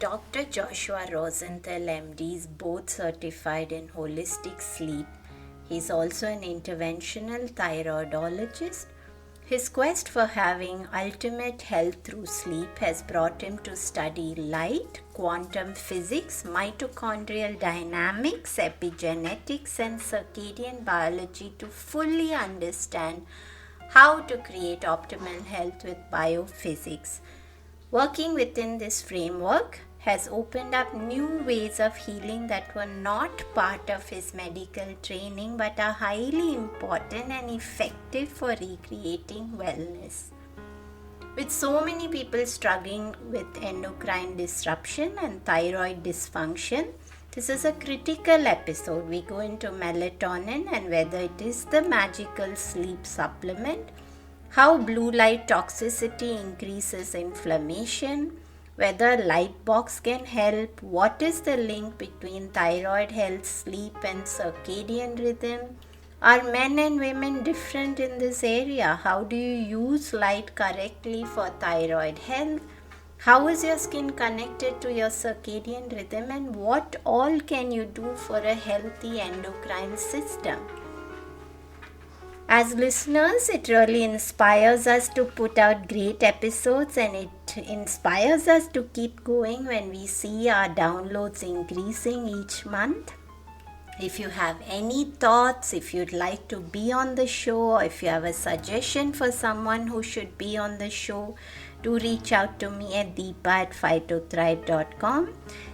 Dr. Joshua Rosenthal MD is board certified in holistic sleep. He's also an interventional thyroidologist. His quest for having ultimate health through sleep has brought him to study light, quantum physics, mitochondrial dynamics, epigenetics, and circadian biology to fully understand how to create optimal health with biophysics. Working within this framework has opened up new ways of healing that were not part of his medical training but are highly important and effective for recreating wellness. With so many people struggling with endocrine disruption and thyroid dysfunction, this is a critical episode. We go into melatonin and whether it is the magical sleep supplement, how blue light toxicity increases inflammation, whether light box can help, what is the link between thyroid health, sleep and circadian rhythm, are men and women different in this area, how do you use light correctly for thyroid health, how is your skin connected to your circadian rhythm, and what all can you do for a healthy endocrine system. As listeners, it really inspires us to put out great episodes and it inspires us to keep going when we see our downloads increasing each month. If you have any thoughts, if you'd like to be on the show, or if you have a suggestion for someone who should be on the show, do reach out to me at deepa@phytothrive.com.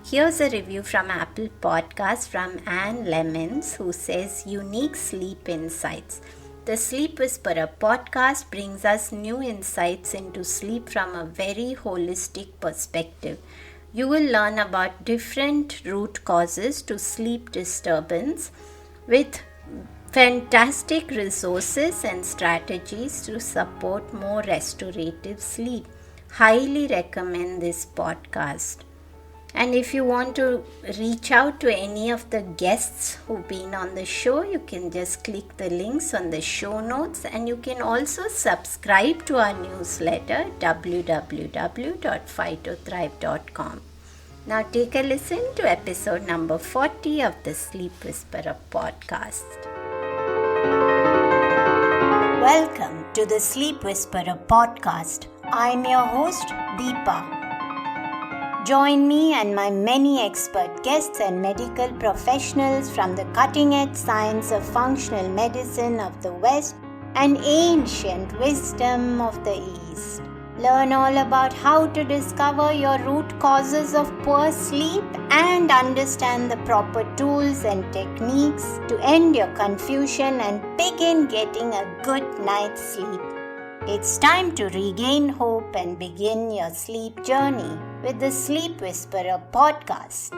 Here's a review from Apple Podcasts from Anne Lemons, who says, "Unique sleep insights. The Sleep Whisperer podcast brings us new insights into sleep from a very holistic perspective. You will learn about different root causes to sleep disturbance with fantastic resources and strategies to support more restorative sleep. Highly recommend this podcast." And if you want to reach out to any of the guests who've been on the show, you can just click the links on the show notes, and you can also subscribe to our newsletter www.phytothrive.com. Now take a listen to episode number 40 of the Sleep Whisperer podcast. Welcome to the Sleep Whisperer podcast. I'm your host, Deepa. Join me and my many expert guests and medical professionals from the cutting-edge science of functional medicine of the West and ancient wisdom of the East. Learn all about how to discover your root causes of poor sleep and understand the proper tools and techniques to end your confusion and begin getting a good night's sleep. It's time to regain hope and begin your sleep journey with the Sleep Whisperer podcast.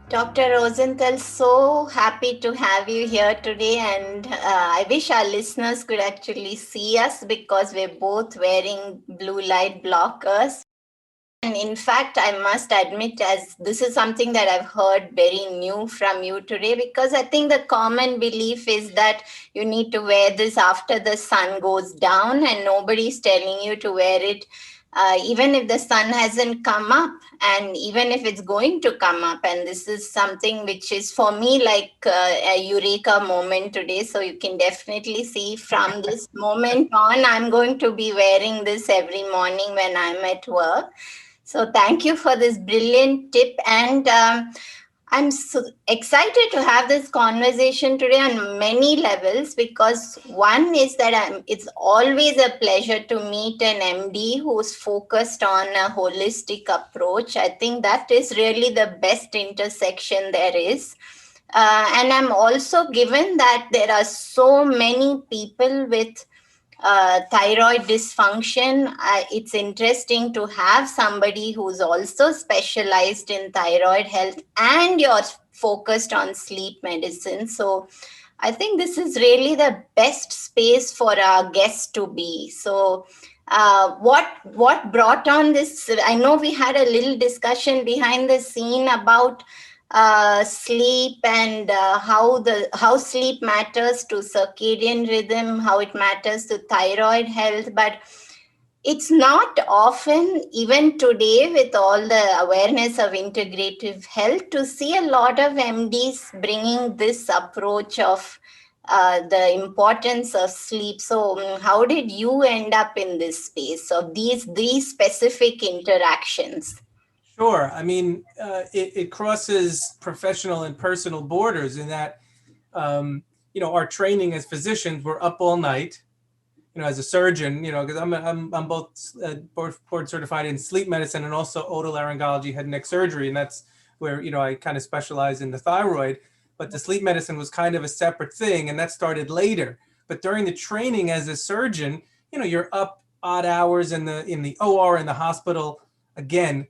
Dr. Rosenthal, so happy to have you here today, and I wish our listeners could actually see us because we're both wearing blue light blockers. And in fact, I must admit, as this is something that I've heard very new from you today, because I think the common belief is that you need to wear this after the sun goes down, and nobody's telling you to wear it even if the sun hasn't come up, and even if it's going to come up. And this is something which is for me like a eureka moment today. So you can definitely see from this moment on, I'm going to be wearing this every morning when I'm at work. So thank you for this brilliant tip. And I'm so excited to have this conversation today on many levels, because one is that it's always a pleasure to meet an MD who's focused on a holistic approach. I think that is really the best intersection there is. And I'm also given that there are so many people with thyroid dysfunction, it's interesting to have somebody who's also specialized in thyroid health and you're focused on sleep medicine. So I think this is really the best space for our guests to be. So, what brought on this? I know we had a little discussion behind the scene about sleep and how sleep matters to circadian rhythm, how it matters to thyroid health, but it's not often, even today, with all the awareness of integrative health, to see a lot of MDs bringing this approach of the importance of sleep. So, how did you end up in this space of these specific interactions? Sure. I mean, it crosses professional and personal borders in that, our training as physicians, we're up all night. As a surgeon, because I'm both board certified in sleep medicine and also otolaryngology, head and neck surgery, and that's where I kind of specialize in the thyroid. But the sleep medicine was kind of a separate thing, and that started later. But during the training as a surgeon, you're up odd hours in the OR in the hospital, again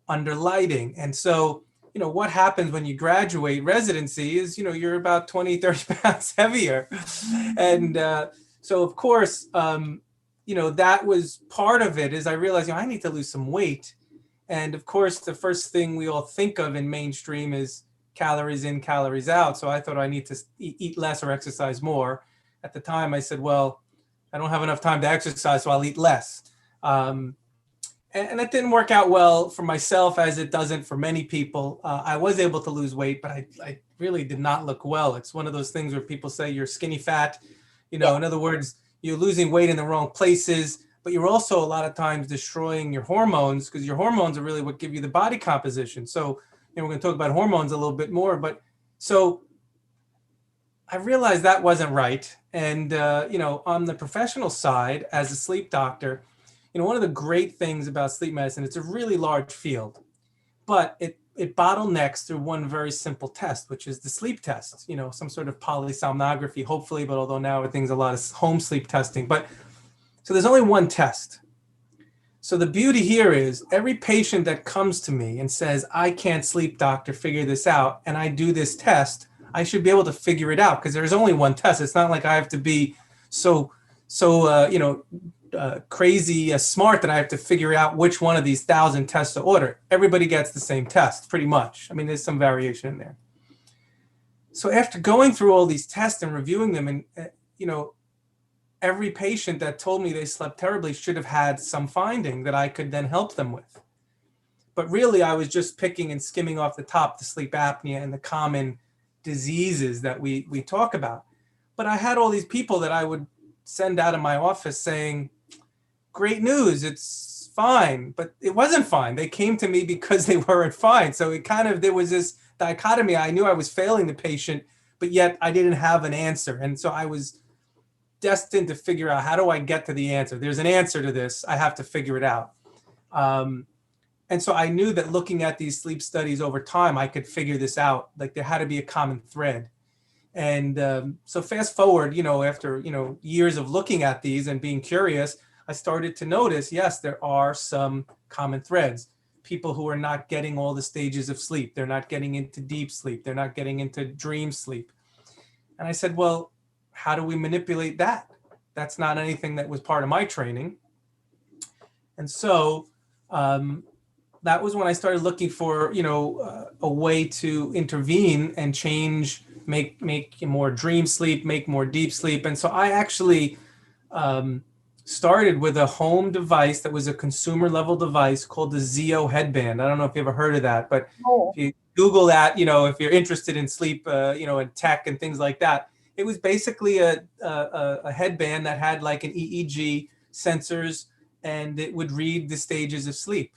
under lighting, and so what happens when you graduate residency is you're about 20-30 pounds heavier, and so of course, that was part of it. Is I realized I need to lose some weight, and of course, the first thing we all think of in mainstream is calories in, calories out. So I thought I need to eat less or exercise more. At the time, I said, well, I don't have enough time to exercise, so I'll eat less. And it didn't work out well for myself, as it doesn't for many people. I was able to lose weight, but I really did not look well. It's one of those things where people say you're skinny fat. In other words, you're losing weight in the wrong places, but you're also a lot of times destroying your hormones, because your hormones are really what give you the body composition. So, we're going to talk about hormones a little bit more, but so I realized that wasn't right. And, on the professional side, as a sleep doctor, one of the great things about sleep medicine, it's a really large field, but it bottlenecks through one very simple test, which is the sleep test, some sort of polysomnography, hopefully, but although now everything's a lot of home sleep testing. But so there's only one test. So the beauty here is every patient that comes to me and says, I can't sleep, doctor, figure this out, and I do this test, I should be able to figure it out, because there's only one test. It's not like I have to be so crazy smart that I have to figure out which one of these 1,000 tests to order. Everybody gets the same test, pretty much. I mean, there's some variation in there. So after going through all these tests and reviewing them, and every patient that told me they slept terribly should have had some finding that I could then help them with. But really, I was just picking and skimming off the top the sleep apnea and the common diseases that we talk about. But I had all these people that I would send out of my office saying, great news, it's fine. But it wasn't fine. They came to me because they weren't fine. So there was this dichotomy. I knew I was failing the patient, but yet I didn't have an answer. And so I was destined to figure out, how do I get to the answer? There's an answer to this. I have to figure it out. And so I knew that looking at these sleep studies over time, I could figure this out. Like there had to be a common thread. And so fast forward, after, years of looking at these and being curious, I started to notice, yes, there are some common threads. People who are not getting all the stages of sleep. They're not getting into deep sleep. They're not getting into dream sleep. And I said, well, how do we manipulate that? That's not anything that was part of my training. And so that was when I started looking for, a way to intervene and change, make more dream sleep, make more deep sleep. And so I actually started with a home device that was a consumer level device called the Zeo headband. I don't know if you ever heard of that, but if you Google that, if you're interested in sleep, and tech and things like that, it was basically a headband that had like an EEG sensors, and it would read the stages of sleep.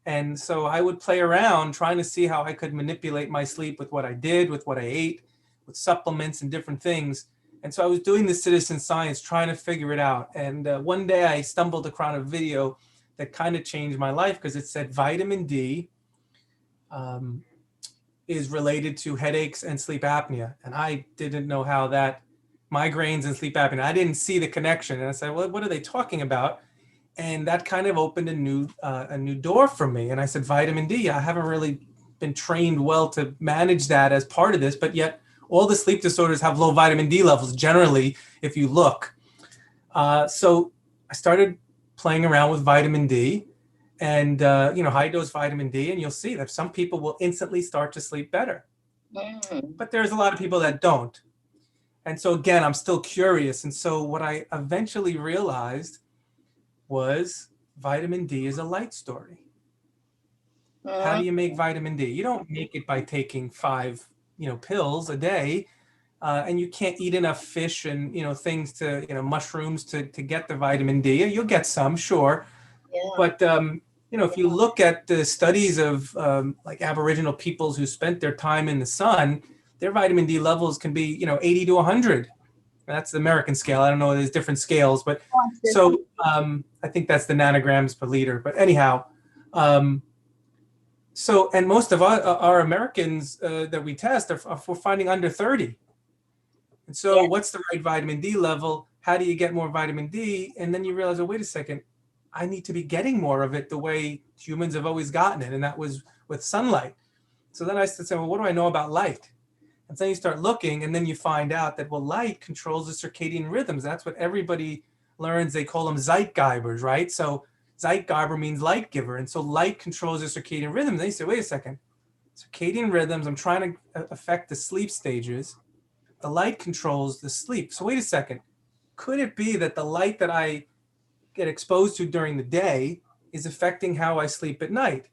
And so I would play around trying to see how I could manipulate my sleep with what I did, with what I ate, with supplements and different things. And so I was doing this citizen science, trying to figure it out. And one day I stumbled across a video that kind of changed my life, because it said vitamin D is related to headaches and sleep apnea. And I didn't know how that migraines and sleep apnea. I didn't see the connection. And I said, well, what are they talking about? And that kind of opened a new door for me. And I said, vitamin D, I haven't really been trained well to manage that as part of this, but yet all the sleep disorders have low vitamin D levels generally, if you look. So I started playing around with vitamin D and, high dose vitamin D, and you'll see that some people will instantly start to sleep better. But there's a lot of people that don't. And so again, I'm still curious. And so what I eventually realized was vitamin D is a light story. How do you make vitamin D? You don't make it by taking 5, pills a day. And you can't eat enough fish and, things to, mushrooms to get the vitamin D. You'll get some, sure. Yeah. But, if you look at the studies of like Aboriginal peoples who spent their time in the sun, their vitamin D levels can be, 80 to 100. That's the American scale. I don't know, there's different scales, but so I think that's the nanograms per liter. But anyhow, so, and most of our Americans that we test we're finding under 30. And so what's the right vitamin D level? How do you get more vitamin D? And then you realize, oh, wait a second, I need to be getting more of it the way humans have always gotten it. And that was with sunlight. So then I said, well, what do I know about light? And then you start looking, and then you find out that, well, light controls the circadian rhythms. That's what everybody learns. They call them Zeitgebers, right? So Zeitgeber means light giver. And so light controls the circadian rhythms. Then you say, wait a second, circadian rhythms, I'm trying to affect the sleep stages. The light controls the sleep. So wait a second, could it be that the light that I get exposed to during the day is affecting how I sleep at night?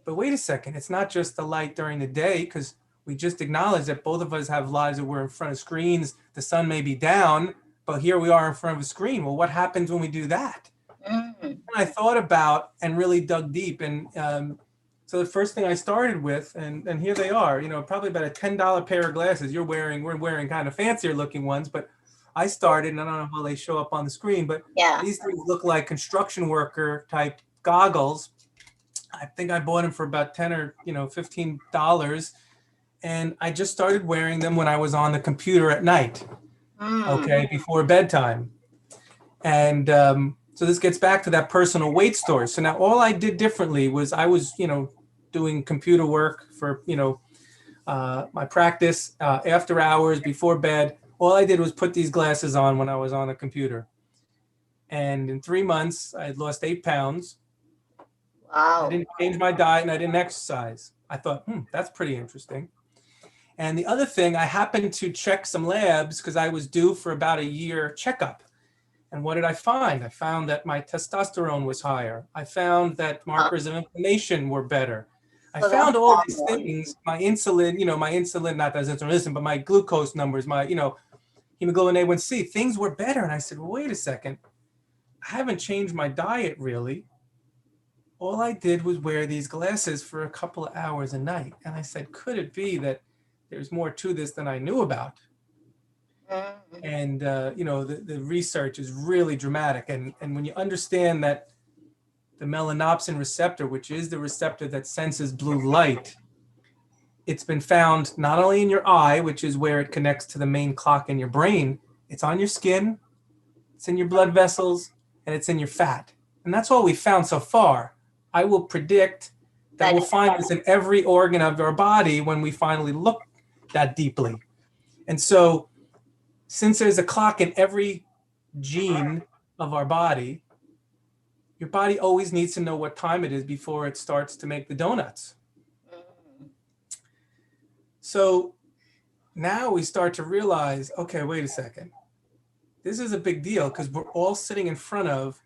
But wait a second, it's not just the light during the day, because we just acknowledged that both of us have lives that we're in front of screens. The sun may be down, but here we are in front of a screen. Well, what happens when we do that? And I thought about and really dug deep. And so the first thing I started with, and here they are, probably about a $10 pair of glasses we're wearing kind of fancier looking ones, but I started, and I don't know how they show up on the screen, but these things look like construction worker type goggles. I think I bought them for about $10 or $15. And I just started wearing them when I was on the computer at night, before bedtime. And so this gets back to that personal weight story. So now all I did differently was I was, doing computer work for, my practice after hours, before bed. All I did was put these glasses on when I was on the computer. And in 3 months, I had lost 8 pounds. Wow. I didn't change my diet and I didn't exercise. I thought, that's pretty interesting. And the other thing, I happened to check some labs because I was due for about a year checkup. And what did I find? I found that my testosterone was higher. I found that markers of inflammation were better. I found all these things, my insulin, not that insulin, but my glucose numbers, my, hemoglobin A1C, things were better. And I said, well, wait a second. I haven't changed my diet really. All I did was wear these glasses for a couple of hours a night. And I said, could it be that there's more to this than I knew about? And, the research is really dramatic. And when you understand that the melanopsin receptor, which is the receptor that senses blue light, it's been found not only in your eye, which is where it connects to the main clock in your brain, it's on your skin, it's in your blood vessels, and it's in your fat. And that's all we've found so far. I will predict that we'll find this in every organ of our body when we finally look that deeply. And so since there's a clock in every gene of our body, your body always needs to know what time it is before it starts to make the donuts. So now we start to realize, okay, wait a second. This is a big deal because we're all sitting in front of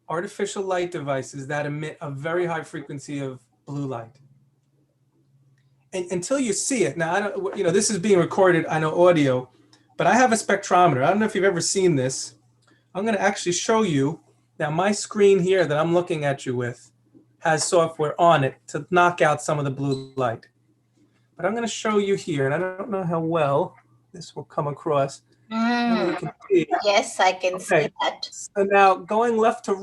artificial light devices that emit a very high frequency of blue light. And until you see it, now, I don't, this is being recorded, I know audio, but I have a spectrometer. I don't know if you've ever seen this. I'm going to actually show you. Now, my screen here that I'm looking at you with has software on it to knock out some of the blue light. But I'm going to show you here, and I don't know how well this will come across. Yes, I can see that. So now going right to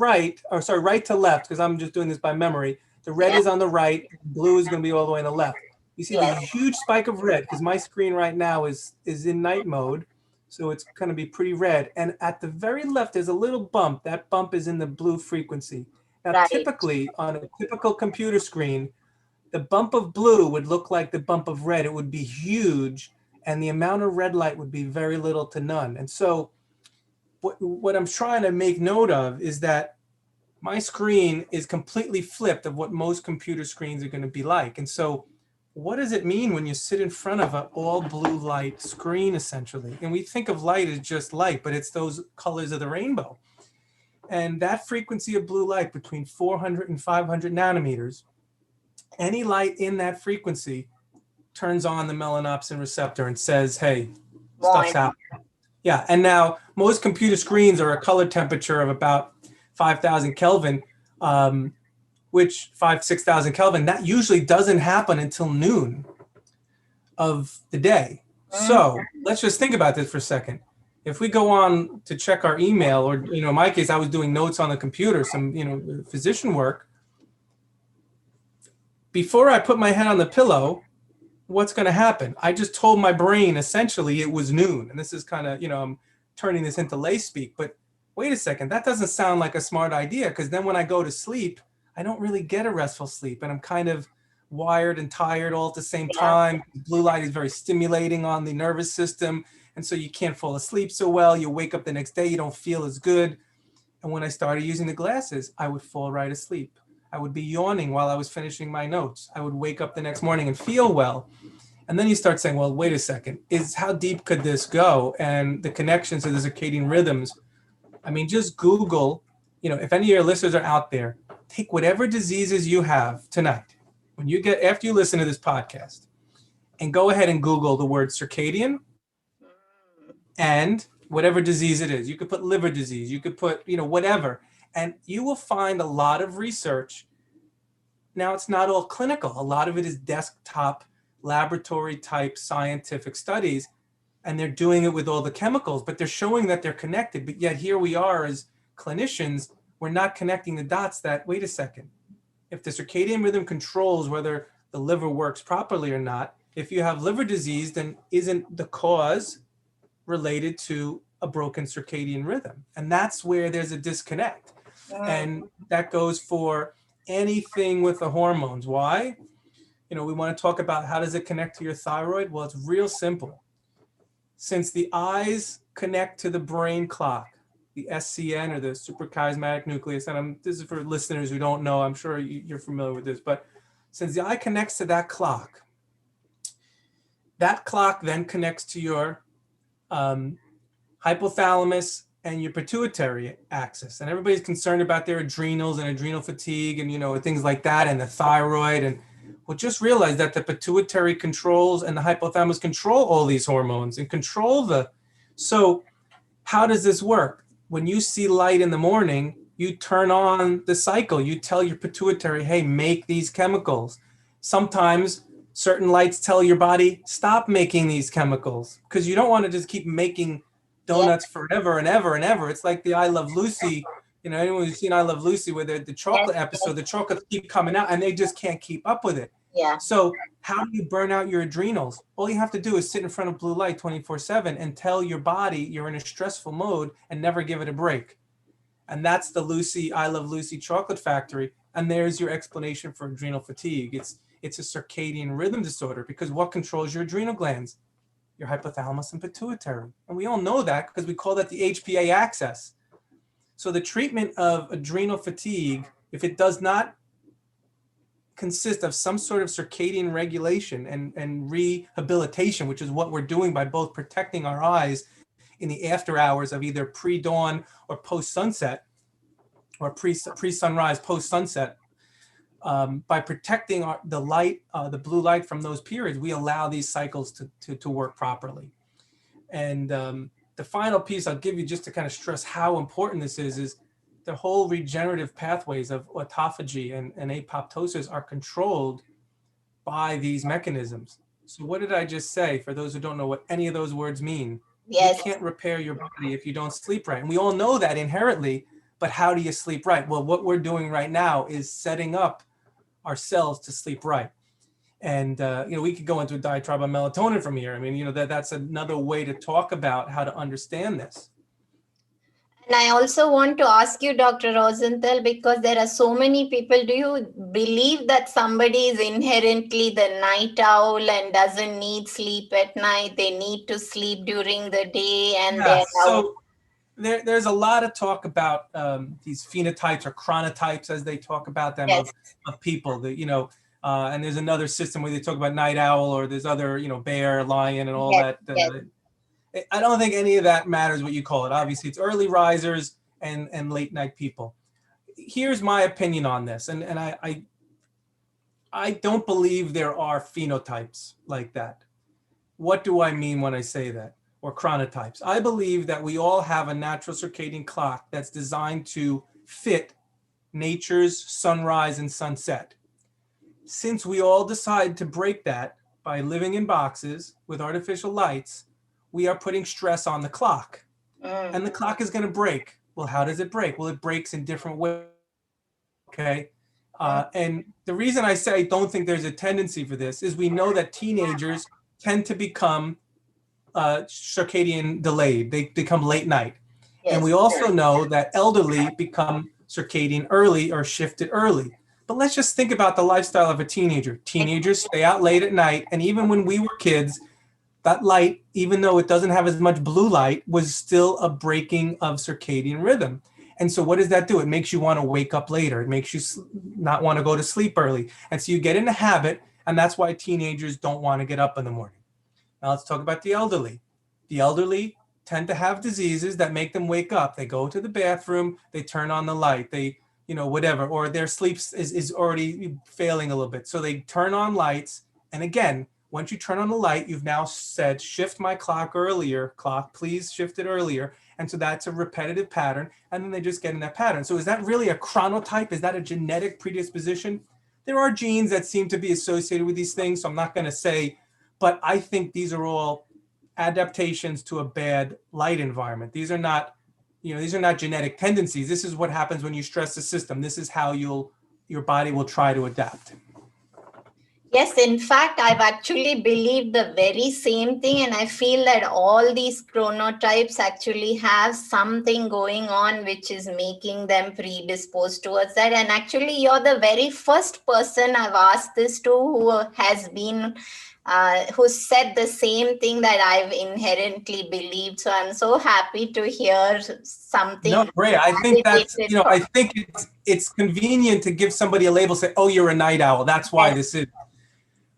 left, because I'm just doing this by memory. The red is on the right, blue is going to be all the way on the left. You see there's a huge spike of red because my screen right now is in night mode. So it's going to be pretty red. And at the very left, there's a little bump. That bump is in the blue frequency. Now, Right. typically on a typical computer screen, the bump of blue would look like the bump of red. It would be huge, and the amount of red light would be very little to none. And so what I'm trying to make note of is that my screen is completely flipped of what most computer screens are going to be like. And so what does it mean when you sit in front of an all blue light screen, essentially? And we think of light as just light, but it's those colors of the rainbow. And that frequency of blue light between 400 and 500 nanometers, any light in that frequency turns on the melanopsin receptor and says, hey, stuff's happening. Yeah, and now most computer screens are a color temperature of about 5,000 Kelvin, which 6,000 Kelvin, that usually doesn't happen until noon of the day. So let's just think about this for a second. If we go on to check our email, or, in my case, I was doing notes on the computer, some, physician work. Before I put my head on the pillow, what's going to happen? I just told my brain essentially it was noon. And this is kind of, I'm turning this into lay speak, but wait a second, that doesn't sound like a smart idea, because then when I go to sleep, I don't really get a restful sleep, and I'm kind of wired and tired all at the same time. Blue light is very stimulating on the nervous system, and so you can't fall asleep so well. You wake up the next day, you don't feel as good. And when I started using the glasses, I would fall right asleep. I would be yawning while I was finishing my notes. I would wake up the next morning and feel well. And then you start saying, well, wait a second, how deep could this go? And the connections to the circadian rhythms. I mean, just Google, if any of your listeners are out there, take whatever diseases you have tonight, after you listen to this podcast, and go ahead and Google the word circadian and whatever disease it is. You could put liver disease, you could put, whatever, and you will find a lot of research. Now, it's not all clinical. A lot of it is desktop laboratory type scientific studies, and they're doing it with all the chemicals, but they're showing that they're connected. But yet here we are as clinicians, we're not connecting the dots that, wait a second, if the circadian rhythm controls whether the liver works properly or not, if you have liver disease, then isn't the cause related to a broken circadian rhythm? And that's where there's a disconnect. And that goes for anything with the hormones. Why? We want to talk about how does it connect to your thyroid? Well, it's real simple. Since the eyes connect to the brain clock, the SCN, or the suprachiasmatic nucleus, and this is for listeners who don't know, I'm sure you're familiar with this, but since the eye connects to that clock then connects to your hypothalamus and your pituitary axis. And everybody's concerned about their adrenals and adrenal fatigue and, things like that, and the thyroid. And well, just realize that the pituitary controls and the hypothalamus control all these hormones and control so how does this work? When you see light in the morning, you turn on the cycle. You tell your pituitary, hey, make these chemicals. Sometimes certain lights tell your body, stop making these chemicals, because you don't want to just keep making donuts forever and ever and ever. It's like the I Love Lucy, anyone who's seen I Love Lucy, where the chocolate episode, the chocolates keep coming out and they just can't keep up with it. Yeah. So how do you burn out your adrenals? All you have to do is sit in front of blue light 24/7 and tell your body you're in a stressful mode and never give it a break. And that's the I Love Lucy chocolate factory. And there's your explanation for adrenal fatigue. It's a circadian rhythm disorder, because what controls your adrenal glands? Your hypothalamus and pituitary. And we all know that because we call that the HPA axis. So the treatment of adrenal fatigue, if it does not consist of some sort of circadian regulation and rehabilitation, which is what we're doing by both protecting our eyes in the after hours of either pre-dawn or post-sunset, or pre-sunrise, post-sunset, by protecting the light, the blue light from those periods, we allow these cycles to work properly. And the final piece I'll give you, just to kind of stress how important this is the whole regenerative pathways of autophagy and apoptosis are controlled by these mechanisms. So what did I just say, for those who don't know what any of those words mean? Yes. You can't repair your body if you don't sleep right. And we all know that inherently, but how do you sleep right? Well, what we're doing right now is setting up our cells to sleep right. And, we could go into a diatribe on melatonin from here. I mean, that's another way to talk about how to understand this. And I also want to ask you, Dr. Rosenthal, because there are so many people, do you believe that somebody is inherently the night owl and doesn't need sleep at night? They need to sleep during the day and Yeah, they're out. so there's a lot of talk about these phenotypes or chronotypes, as they talk about them, Yes, of people that, and there's another system where they talk about night owl, or there's other, bear, lion, and all yes, that. yes. I don't think any of that matters what you call it. Obviously, it's early risers and late night people. Here's my opinion on this, and I don't believe there are phenotypes like that. What do I mean when I say that? Or chronotypes. I believe that we all have a natural circadian clock that's designed to fit nature's sunrise and sunset. Since we all decide to break that by living in boxes with artificial lights, we are putting stress on the clock. And the clock is going to break. Well, how does it break? Well, it breaks in different ways. Okay. And the reason I say I don't think there's a tendency for this is we know that teenagers tend to become circadian delayed. They become late night. Yes. And we also know that elderly become circadian early or shifted early. But let's just think about the lifestyle of a teenager. Teenagers stay out late at night. And even when we were kids, that light, even though it doesn't have as much blue light, was still a breaking of circadian rhythm. And so what does that do? It makes you want to wake up later. It makes you not want to go to sleep early. And so you get in a habit, and that's why teenagers don't want to get up in the morning. Now let's talk about the elderly. The elderly tend to have diseases that make them wake up. They go to the bathroom, they turn on the light, they, whatever, or their sleep is already failing a little bit. So they turn on lights. And again, once you turn on the light, you've now said, shift my clock earlier, clock, please shift it earlier. And so that's a repetitive pattern. And then they just get in that pattern. So is that really a chronotype? Is that a genetic predisposition? There are genes that seem to be associated with these things. So I'm not going to say, but I think these are all adaptations to a bad light environment. These are not, these are not genetic tendencies. This is what happens when you stress the system. This is how your body will try to adapt. Yes, in fact, I've actually believed the very same thing, and I feel that all these chronotypes actually have something going on which is making them predisposed towards that. And actually, you're the very first person I've asked this to who has been who said the same thing that I've inherently believed. So I'm so happy to hear something. No, great. I think that's, I think it's convenient to give somebody a label, say, oh, you're a night owl. That's why this is.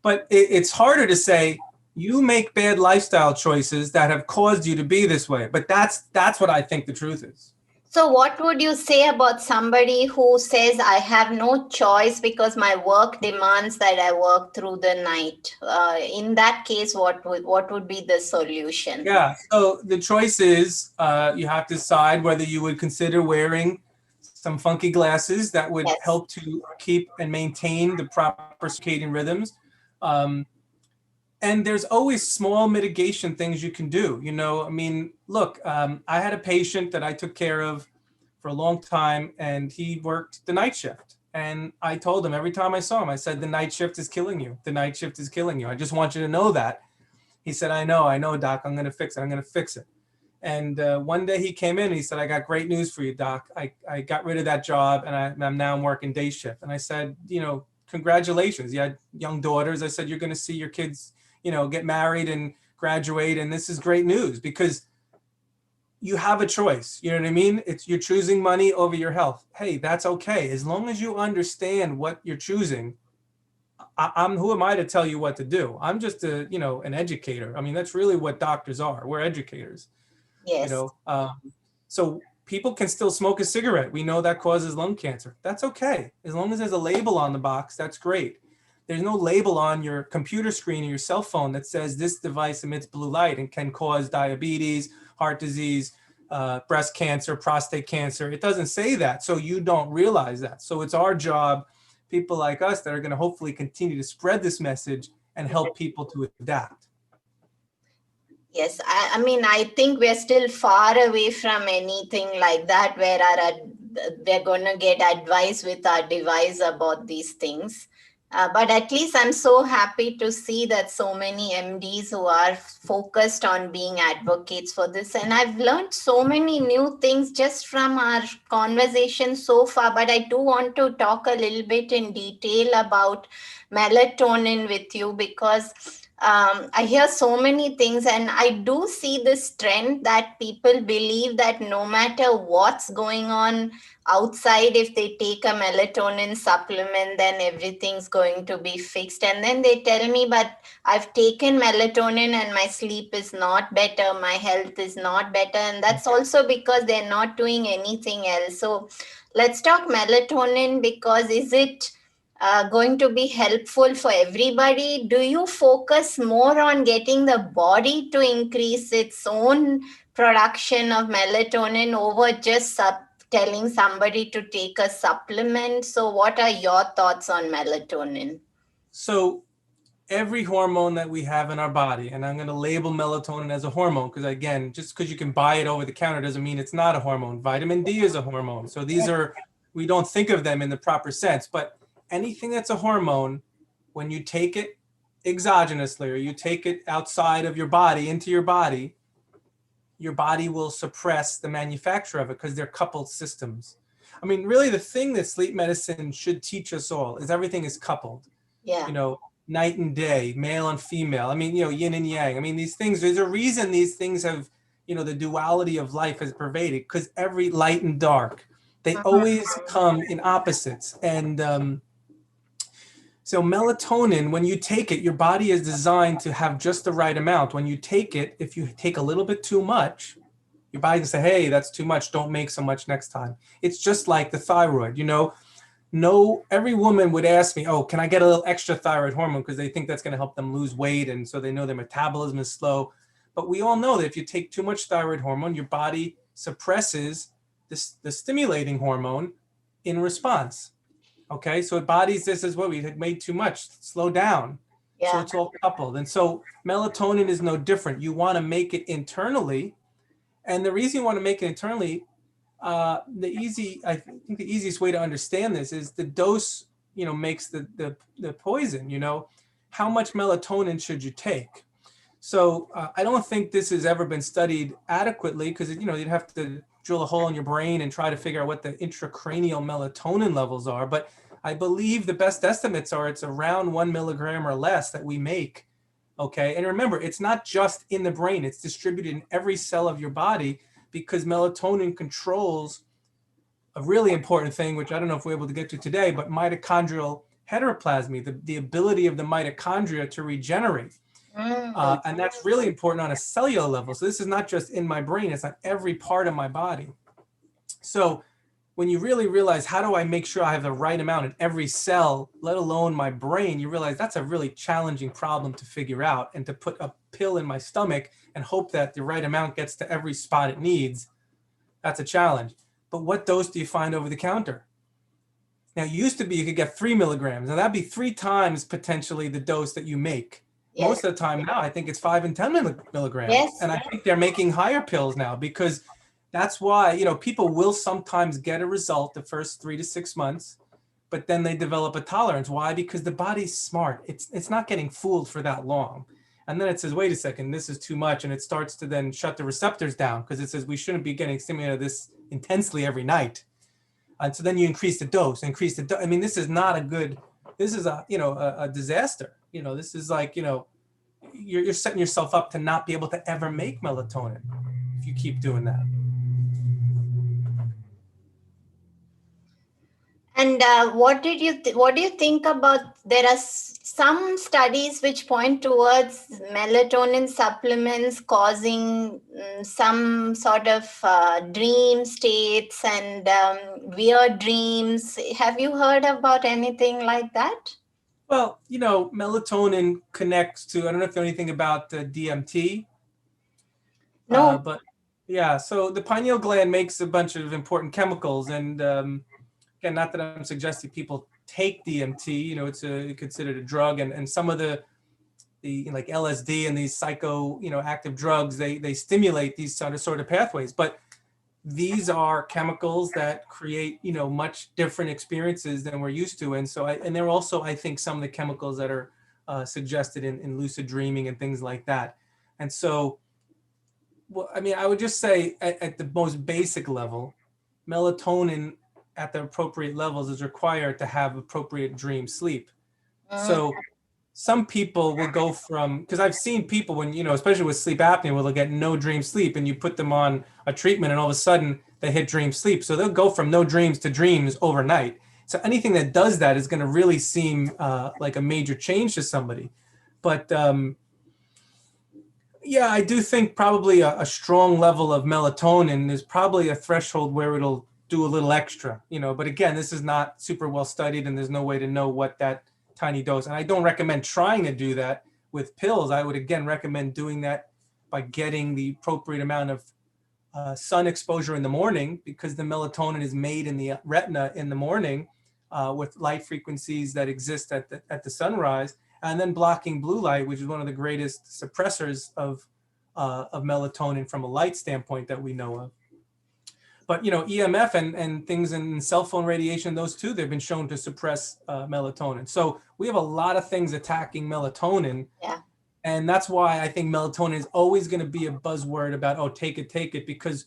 But it's harder to say you make bad lifestyle choices that have caused you to be this way. But that's what I think the truth is. So what would you say about somebody who says, I have no choice because my work demands that I work through the night? In that case, what would be the solution? Yeah, so the choice is you have to decide whether you would consider wearing some funky glasses that would help to keep and maintain the proper circadian rhythms. And there's always small mitigation things you can do. Look, I had a patient that I took care of for a long time, and he worked the night shift. And I told him every time I saw him, I said, the night shift is killing you. The night shift is killing you. I just want you to know that. He said, I know, doc, I'm going to fix it. And one day he came in and he said, I got great news for you, doc. I got rid of that job, and I'm working day shift. And I said, congratulations. You had young daughters. I said, you're going to see your kids, get married and graduate. And this is great news because you have a choice. You know what I mean? You're choosing money over your health. Hey, that's okay. As long as you understand what you're choosing, who am I to tell you what to do? I'm just an educator. I mean, that's really what doctors are. We're educators. Yes. So people can still smoke a cigarette. We know that causes lung cancer. That's okay. As long as there's a label on the box, that's great. There's no label on your computer screen or your cell phone that says this device emits blue light and can cause diabetes, heart disease, breast cancer, prostate cancer. It doesn't say that. So you don't realize that. So it's our job, people like us, that are going to hopefully continue to spread this message and help people to adapt. Yes, I mean, I think we're still far away from anything like that where we're going to get advice with our device about these things. But at least I'm so happy to see that so many MDs who are focused on being advocates for this. And I've learned so many new things just from our conversation so far. But I do want to talk a little bit in detail about melatonin with you because I hear so many things, and I do see this trend that people believe that no matter what's going on outside, if they take a melatonin supplement, then everything's going to be fixed. And then they tell me, but I've taken melatonin and my sleep is not better, my health is not better. And that's also because they're not doing anything else. So let's talk melatonin, because is it going to be helpful for everybody? Do you focus more on getting the body to increase its own production of melatonin over just telling somebody to take a supplement? So, what are your thoughts on melatonin? So every hormone that we have in our body, and I'm going to label melatonin as a hormone because, again, just because you can buy it over the counter doesn't mean it's not a hormone. Vitamin D is a hormone. So these are, we don't think of them in the proper sense, but anything that's a hormone, when you take it exogenously or you take it outside of your body into your body will suppress the manufacture of it because they're coupled systems. I mean, really, the thing that sleep medicine should teach us all is everything is coupled. Yeah. You know, night and day, male and female. I mean, you know, yin and yang. I mean, these things, there's a reason these things have, you know, the duality of life has pervaded because every light and dark, they always come in opposites. And so melatonin, when you take it, your body is designed to have just the right amount. When you take it, if you take a little bit too much, your body can say, hey, that's too much. Don't make so much next time. It's just like the thyroid, you know. No, every woman would ask me, oh, can I get a little extra thyroid hormone? Because they think that's going to help them lose weight. And so they know their metabolism is slow. But we all know that if you take too much thyroid hormone, your body suppresses the stimulating hormone in response. Okay, so it bodies this as what we had made too much, slow down. Yeah. So it's all coupled. And so melatonin is no different. You want to make it internally. And the reason you want to make it internally, I think the easiest way to understand this is the dose, you know, makes the poison, you know. How much melatonin should you take? So I don't think this has ever been studied adequately because, you know, you'd have to drill a hole in your brain and try to figure out what the intracranial melatonin levels are. But I believe the best estimates are it's around 1 milligram or less that we make. Okay. And remember, it's not just in the brain, it's distributed in every cell of your body because melatonin controls a really important thing, which I don't know if we're able to get to today, but mitochondrial heteroplasmy, the ability of the mitochondria to regenerate. And that's really important on a cellular level. So this is not just in my brain, it's on every part of my body. So when you really realize, how do I make sure I have the right amount in every cell, let alone my brain, you realize that's a really challenging problem to figure out. And to put a pill in my stomach and hope that the right amount gets to every spot it needs, that's a challenge. But what dose do you find over the counter? Now, it used to be you could get 3 milligrams. Now, that'd be 3 times potentially the dose that you make. Yes. Most of the time now, I think it's 5 and 10 milligrams. Yes. And I think they're making higher pills now because that's why, you know, people will sometimes get a result the first 3 to 6 months, but then they develop a tolerance. Why? Because the body's smart. It's not getting fooled for that long. And then it says, wait a second, this is too much. And it starts to then shut the receptors down because it says we shouldn't be getting stimulated this intensely every night. And so then you increase the dose, I mean, this is not a good, this is a, you know, a disaster. You know, this is like, you know, you're setting yourself up to not be able to ever make melatonin if you keep doing that. And what do you think about, there are some studies which point towards melatonin supplements causing some sort of dream states and weird dreams. Have you heard about anything like that? Well, you know, melatonin connects to, I don't know if you know anything about DMT. No. But yeah, so the pineal gland makes a bunch of important chemicals. And again, not that I'm suggesting people take DMT, you know, it's considered a drug. And some of the like LSD and these psycho, you know, active drugs, they stimulate these sort of pathways. But these are chemicals that create, much different experiences than we're used to. And so, and they're also, I think, some of the chemicals that are suggested in lucid dreaming and things like that. And so, well, I mean, I would just say at the most basic level, melatonin at the appropriate levels is required to have appropriate dream sleep. So some people will go from, because I've seen people when, especially with sleep apnea, where they'll get no dream sleep and you put them on a treatment and all of a sudden they hit dream sleep. So they'll go from no dreams to dreams overnight. So anything that does that is going to really seem like a major change to somebody. But yeah, I do think probably a strong level of melatonin is probably a threshold where it'll do a little extra, but again, this is not super well studied and there's no way to know what that tiny dose. And I don't recommend trying to do that with pills. I would again recommend doing that by getting the appropriate amount of sun exposure in the morning, because the melatonin is made in the retina in the morning with light frequencies that exist at the sunrise, and then blocking blue light, which is one of the greatest suppressors of melatonin from a light standpoint that we know of. But EMF and things in cell phone radiation, those two, they've been shown to suppress melatonin. So we have a lot of things attacking melatonin. Yeah. And that's why I think melatonin is always going to be a buzzword about, oh, take it, because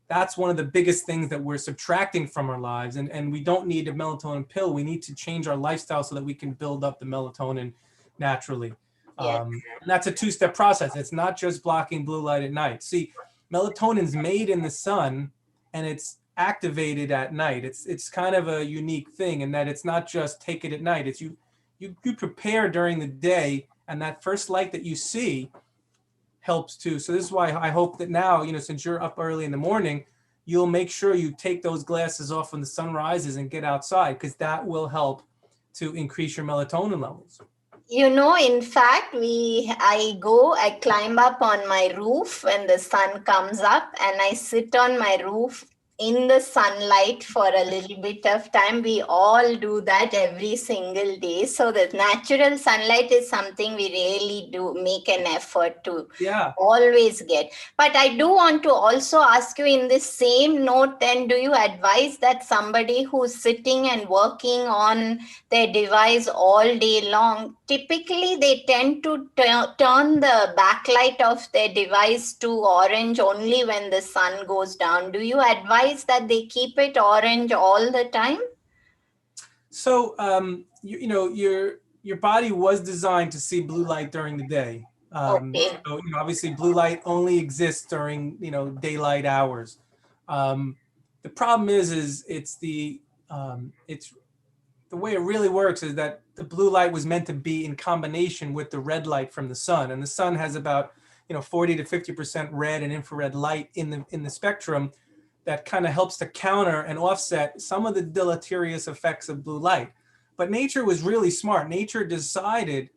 that's one of the biggest things that we're subtracting from our lives. And we don't need a melatonin pill. We need to change our lifestyle so that we can build up the melatonin naturally. Yes. And that's a two-step process. It's not just blocking blue light at night. See, melatonin's made in the sun and it's activated at night. It's kind of a unique thing in that it's not just take it at night. It's you prepare during the day, and that first light that you see helps too. So this is why I hope that now, since you're up early in the morning, you'll make sure you take those glasses off when the sun rises and get outside, because that will help to increase your melatonin levels. In fact, I climb up on my roof when the sun comes up, and I sit on my roof in the sunlight for a little bit of time. We all do that every single day. So the natural sunlight is something we really do make an effort to always get. But I do want to also ask you in this same note, then, do you advise that somebody who's sitting and working on their device all day long, typically they tend to turn the backlight of their device to orange only when the sun goes down? Do you advise that they keep it orange all the time? So, your body was designed to see blue light during the day. Okay. So, obviously blue light only exists during, daylight hours. The problem is it's the way it really works is that the blue light was meant to be in combination with the red light from the sun, and the sun has about 40 to 50% red and infrared light in the spectrum that kind of helps to counter and offset some of the deleterious effects of blue light. But nature was really smart. Nature decided,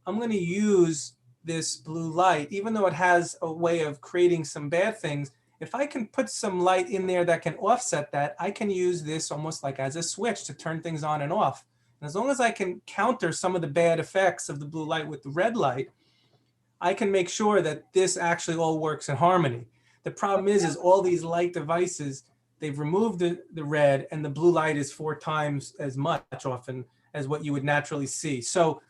I'm going to use this blue light, even though it has a way of creating some bad things. If I can put some light in there that can offset that, I can use this almost like as a switch to turn things on and off. And as long as I can counter some of the bad effects of the blue light with the red light, I can make sure that this actually all works in harmony. The problem is all these light devices, they've removed the red, and the blue light is 4 times as much often as what you would naturally see. So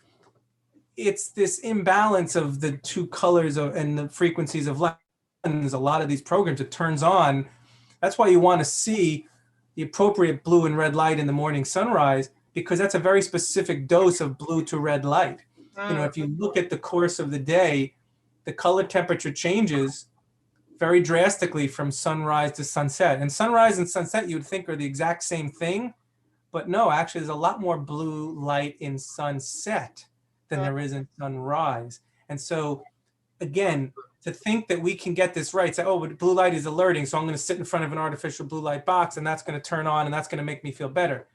it's this imbalance of the two colors and the frequencies of light. And there's a lot of these programs, it turns on. That's why you want to see the appropriate blue and red light in the morning sunrise, because that's a very specific dose of blue to red light. If you look at the course of the day, the color temperature changes very drastically from sunrise to sunset. And sunrise and sunset you would think are the exact same thing, but no, actually there's a lot more blue light in sunset than there is in sunrise. And so again, to think that we can get this right, say, oh, but blue light is alerting, so I'm going to sit in front of an artificial blue light box and that's going to turn on and that's going to make me feel better.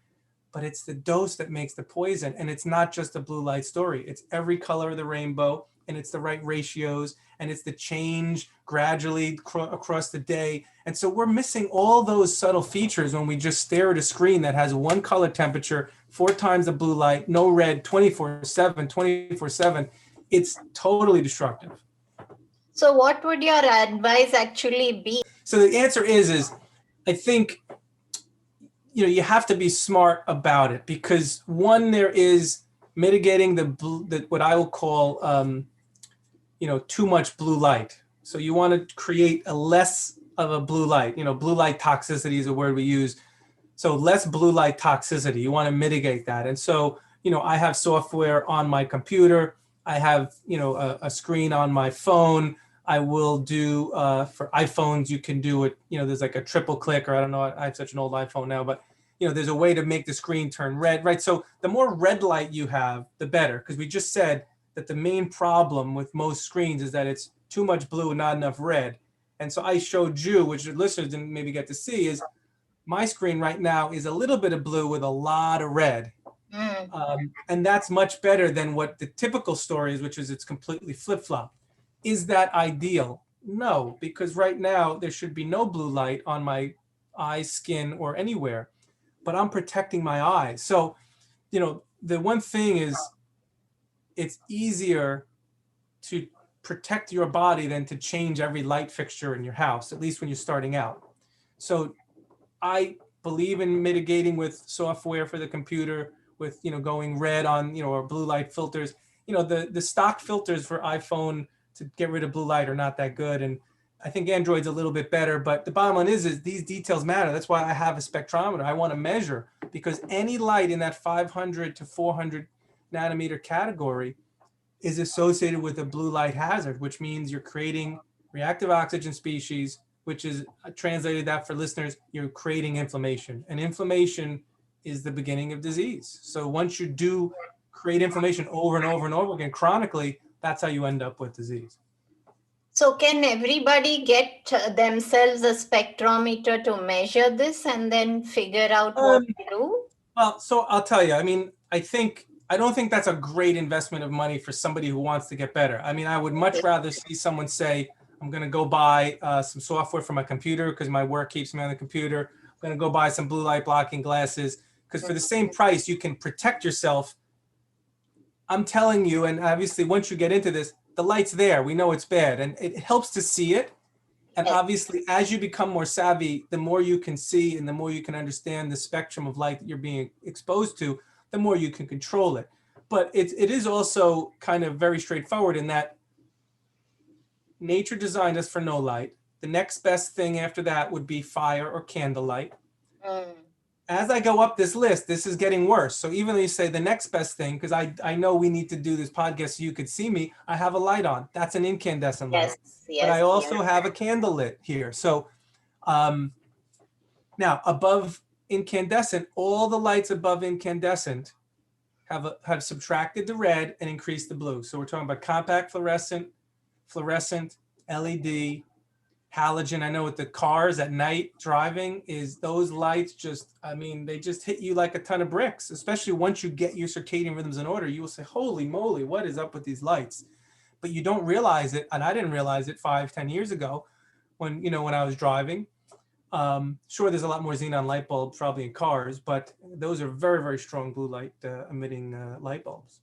But it's the dose that makes the poison. And it's not just a blue light story. It's every color of the rainbow, and it's the right ratios, and it's the change gradually across the day. And so we're missing all those subtle features when we just stare at a screen that has one color temperature, 4 times the blue light, no red, 24/7. It's totally destructive. So what would your advice actually be? So the answer is I think, you have to be smart about it because one, there is mitigating the what I will call, too much blue light. So you want to create a less of a blue light. Blue light toxicity is a word we use. So less blue light toxicity. You want to mitigate that. And so, I have software on my computer. I have, a screen on my phone. I will do, for iPhones, you can do it, there's like a triple click, or I don't know, I have such an old iPhone now, but, there's a way to make the screen turn red, right? So the more red light you have, the better, because we just said that the main problem with most screens is that it's too much blue and not enough red. And so I showed you, which your listeners didn't maybe get to see, is my screen right now is a little bit of blue with a lot of red. And that's much better than what the typical story is, which is it's completely flip-flop. Is that ideal? No, because right now there should be no blue light on my eyes, skin, or anywhere, but I'm protecting my eyes. So, the one thing is it's easier to protect your body than to change every light fixture in your house, at least when you're starting out. So I believe in mitigating with software for the computer, with, going red on, or blue light filters. The stock filters for iPhone to get rid of blue light are not that good. And I think Android's a little bit better, but the bottom line is these details matter. That's why I have a spectrometer. I want to measure, because any light in that 500 to 400 nanometer category is associated with a blue light hazard, which means you're creating reactive oxygen species, which is translated that for listeners, you're creating inflammation. And inflammation is the beginning of disease. So once you do create inflammation over and over and over again chronically, that's how you end up with disease. So can everybody get themselves a spectrometer to measure this and then figure out what to do? Well, so I'll tell you, I don't think that's a great investment of money for somebody who wants to get better. I would much rather see someone say, I'm going to go buy some software for my computer because my work keeps me on the computer. I'm going to go buy some blue light blocking glasses because for the same price, you can protect yourself. I'm telling you, and obviously once you get into this, the light's there. We know it's bad, and it helps to see it. And obviously, as you become more savvy, the more you can see and the more you can understand the spectrum of light that you're being exposed to, the more you can control it. But it is also kind of very straightforward in that nature designed us for no light. The next best thing after that would be fire or candlelight. As I go up this list, this is getting worse. So even though you say the next best thing, because I know we need to do this podcast so you could see me, I have a light on. That's an incandescent light. But I also have a candle lit here. So now above incandescent, all the lights above incandescent have subtracted the red and increased the blue. So we're talking about compact fluorescent, LED, halogen. I know with the cars at night driving, is those lights just, they just hit you like a ton of bricks, especially once you get your circadian rhythms in order. You will say, holy moly, what is up with these lights? But you don't realize it. And I didn't realize it 5-10 years ago when I was driving. Sure, there's a lot more xenon light bulbs probably in cars, but those are very, very strong blue light emitting light bulbs.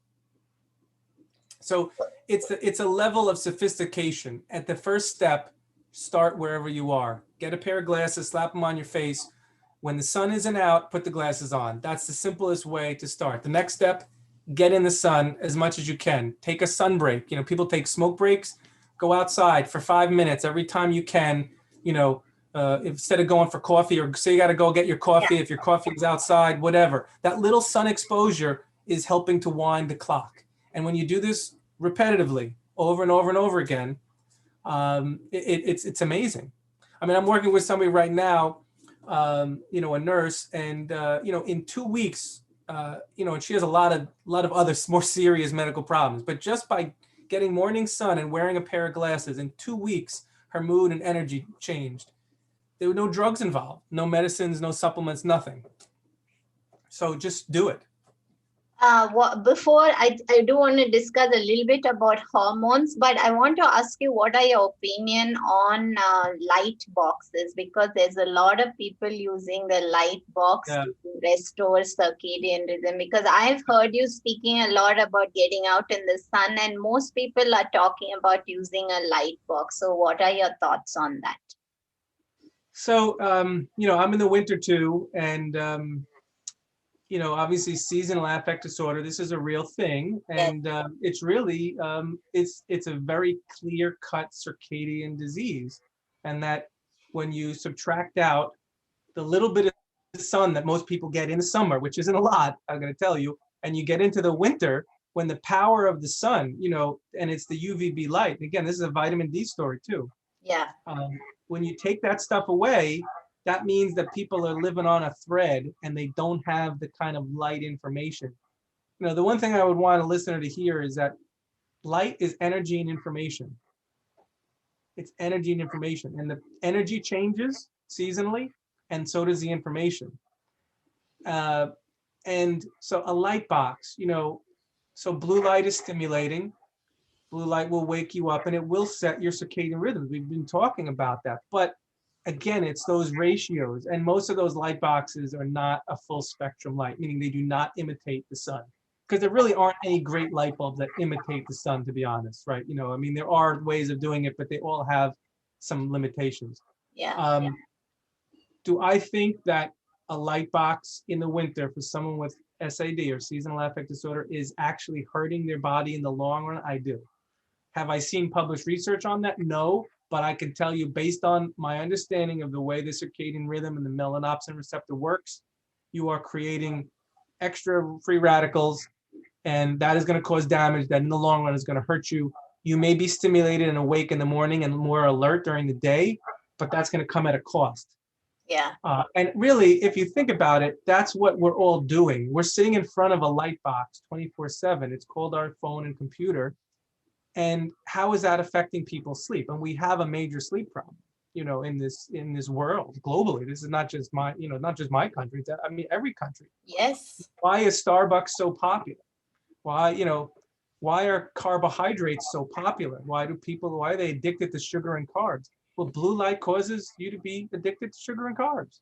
So it's a level of sophistication. At the first step, start wherever you are. Get a pair of glasses, slap them on your face. When the sun isn't out, put the glasses on. That's the simplest way to start. The next step, get in the sun as much as you can. Take a sun break. People take smoke breaks. Go outside for 5 minutes every time you can. Instead of going for coffee, or say you got to go get your coffee, if your coffee is outside, whatever. That little sun exposure is helping to wind the clock. And when you do this repetitively over and over and over again, it's amazing. I'm working with somebody right now, a nurse, and in 2 weeks, and she has a lot of other more serious medical problems, but just by getting morning sun and wearing a pair of glasses, in 2 weeks, her mood and energy changed. There were no drugs involved, no medicines, no supplements, nothing. So just do it. Before I do want to discuss a little bit about hormones, but I want to ask you, what are your opinion on light boxes? Because there's a lot of people using the light box to restore circadian rhythm. Because I've heard you speaking a lot about getting out in the sun, and most people are talking about using a light box. So what are your thoughts on that? So, I'm in the winter too, and obviously seasonal affect disorder. This is a real thing, Yes. and it's really it's a very clear-cut circadian disease, and that when you subtract out the little bit of sun that most people get in the summer, which isn't a lot, I'm going to tell you, and you get into the winter when the power of the sun, and it's the UVB light. Again, this is a vitamin D story too. Yeah. When you take that stuff away, that means that people are living on a thread and they don't have the kind of light information. The one thing I would want a listener to hear is that light is energy and information. It's energy and information, and the energy changes seasonally, and so does the information. And so a light box, so blue light is stimulating. Blue light will wake you up and it will set your circadian rhythms. We've been talking about that. But again, it's those ratios. And most of those light boxes are not a full spectrum light, meaning they do not imitate the sun. Because there really aren't any great light bulbs that imitate the sun, to be honest, right? There are ways of doing it, but they all have some limitations. Yeah. Do I think that a light box in the winter for someone with SAD or seasonal affect disorder is actually hurting their body in the long run? I do. Have I seen published research on that? No, but I can tell you based on my understanding of the way the circadian rhythm and the melanopsin receptor works, you are creating extra free radicals, and that is going to cause damage that in the long run is going to hurt you. You may be stimulated and awake in the morning and more alert during the day, but that's going to come at a cost. Yeah. And really, if you think about it, that's what we're all doing. We're sitting in front of a light box 24/7. It's called our phone and computer. And how is that affecting people's sleep? And we have a major sleep problem, in this world globally. This is not just my country. Every country. Yes. Why is Starbucks so popular? Why are carbohydrates so popular? Why are they addicted to sugar and carbs? Well, blue light causes you to be addicted to sugar and carbs.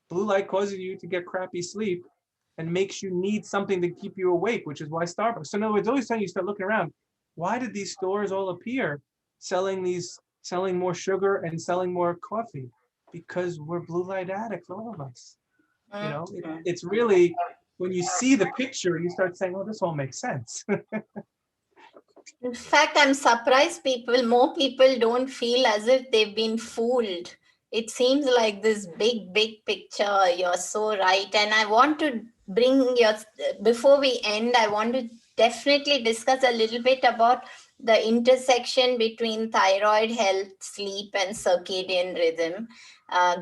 Blue light causes you to get crappy sleep and makes you need something to keep you awake, which is why Starbucks. So in other words, always time you start looking around, why did these stores all appear selling more sugar and selling more coffee? Because we're blue light addicts, all of us. It's really, when you see the picture, you start saying, oh, this all makes sense. In fact, I'm surprised more people don't feel as if they've been fooled. It seems like this big picture. You're so right. And I want to before we end, I want to definitely discuss a little bit about the intersection between thyroid health, sleep, and circadian rhythm.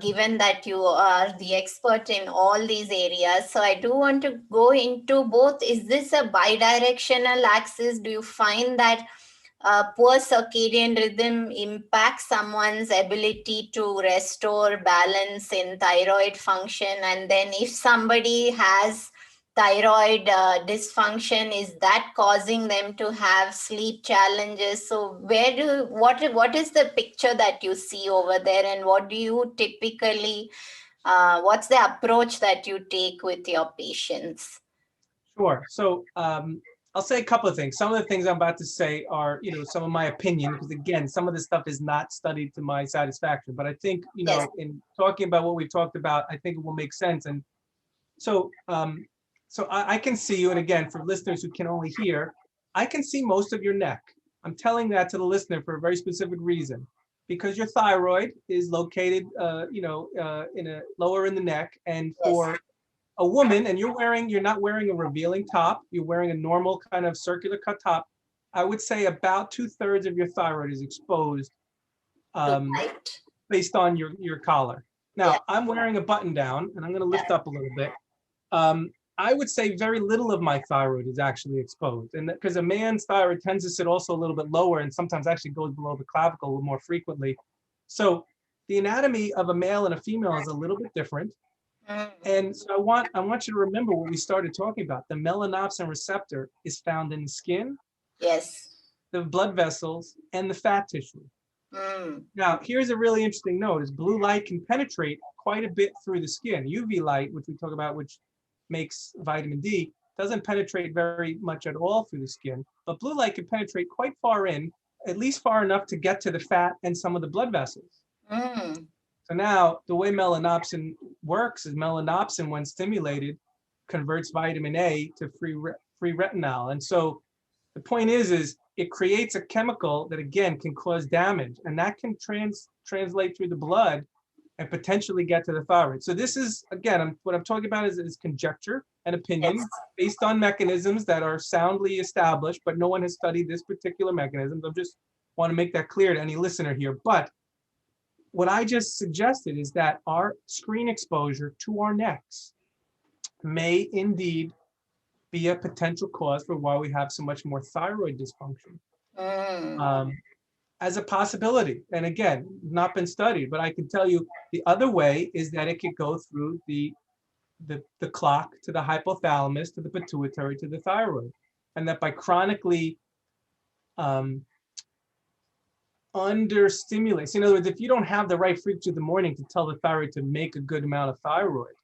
Given that you are the expert in all these areas. So I do want to go into both. Is this a bidirectional axis? Do you find that poor circadian rhythm impacts someone's ability to restore balance in thyroid function? And then if somebody has thyroid dysfunction, is that causing them to have sleep challenges? So what is the picture that you see over there, and what do you typically what's the approach that you take with your patients? Sure. So I'll say a couple of things. Some of the things I'm about to say are, some of my opinion, because again, some of this stuff is not studied to my satisfaction. But I think, Yes. in talking about what we've talked about, I think it will make sense. And so, I can see you, and again, for listeners who can only hear, I can see most of your neck. I'm telling that to the listener for a very specific reason, because your thyroid is located, lower in the neck, and for a woman, and you're not wearing a revealing top, you're wearing a normal kind of circular cut top, I would say about 2/3 of your thyroid is exposed, Right. based on your collar. Now, Yeah. I'm wearing a button down, and I'm going to lift up a little bit. I would say very little of my thyroid is actually exposed, and because a man's thyroid tends to sit also a little bit lower, and sometimes actually goes below the clavicle a little more frequently. So the anatomy of a male and a female is a little bit different. And so I want you to remember what we started talking about. The melanopsin receptor is found in the skin, Yes. the blood vessels, and the fat tissue. Mm. Now, here's a really interesting note: is blue light can penetrate quite a bit through the skin. UV light, which we talk about, which makes vitamin D, doesn't penetrate very much at all through the skin. But blue light can penetrate quite far in, at least far enough to get to the fat and some of the blood vessels. Mm. So now the way melanopsin works is melanopsin, when stimulated, converts vitamin A to free retinol. And so the point is it creates a chemical that, again, can cause damage, and that can translate through the blood and potentially get to the thyroid. So this is, again, what I'm talking about is conjecture and opinion Yes. based on mechanisms that are soundly established, but no one has studied this particular mechanism. I just want to make that clear to any listener here. But what I just suggested is that our screen exposure to our necks may indeed be a potential cause for why we have so much more thyroid dysfunction. As a possibility. And again, not been studied, but I can tell you the other way is that it could go through the clock to the hypothalamus, to the pituitary, to the thyroid. And that by chronically understimulates, in other words, if you don't have the right frequency in the morning to tell the thyroid to make a good amount of thyroid,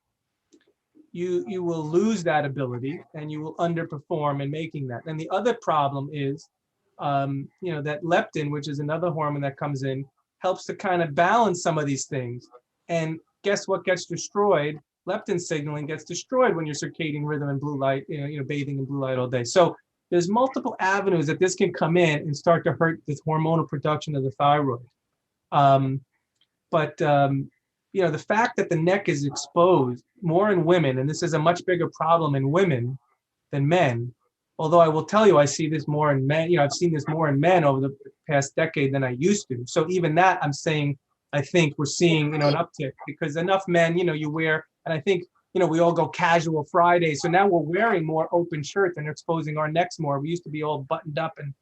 you will lose that ability and you will underperform in making that. And the other problem is, that leptin, which is another hormone that comes in, helps to kind of balance some of these things. And guess what gets destroyed? Leptin signaling gets destroyed when you're circadian rhythm and blue light, bathing in blue light all day. So there's multiple avenues that this can come in and start to hurt this hormonal production of the thyroid. The fact that the neck is exposed more in women, and this is a much bigger problem in women than men, although I will tell you, I see this more in men. I've seen this more in men over the past decade than I used to. So even that, I'm saying, I think we're seeing, an uptick, because enough men, you wear, and I think, we all go casual Friday. So now we're wearing more open shirts and exposing our necks more. We used to be all buttoned up and,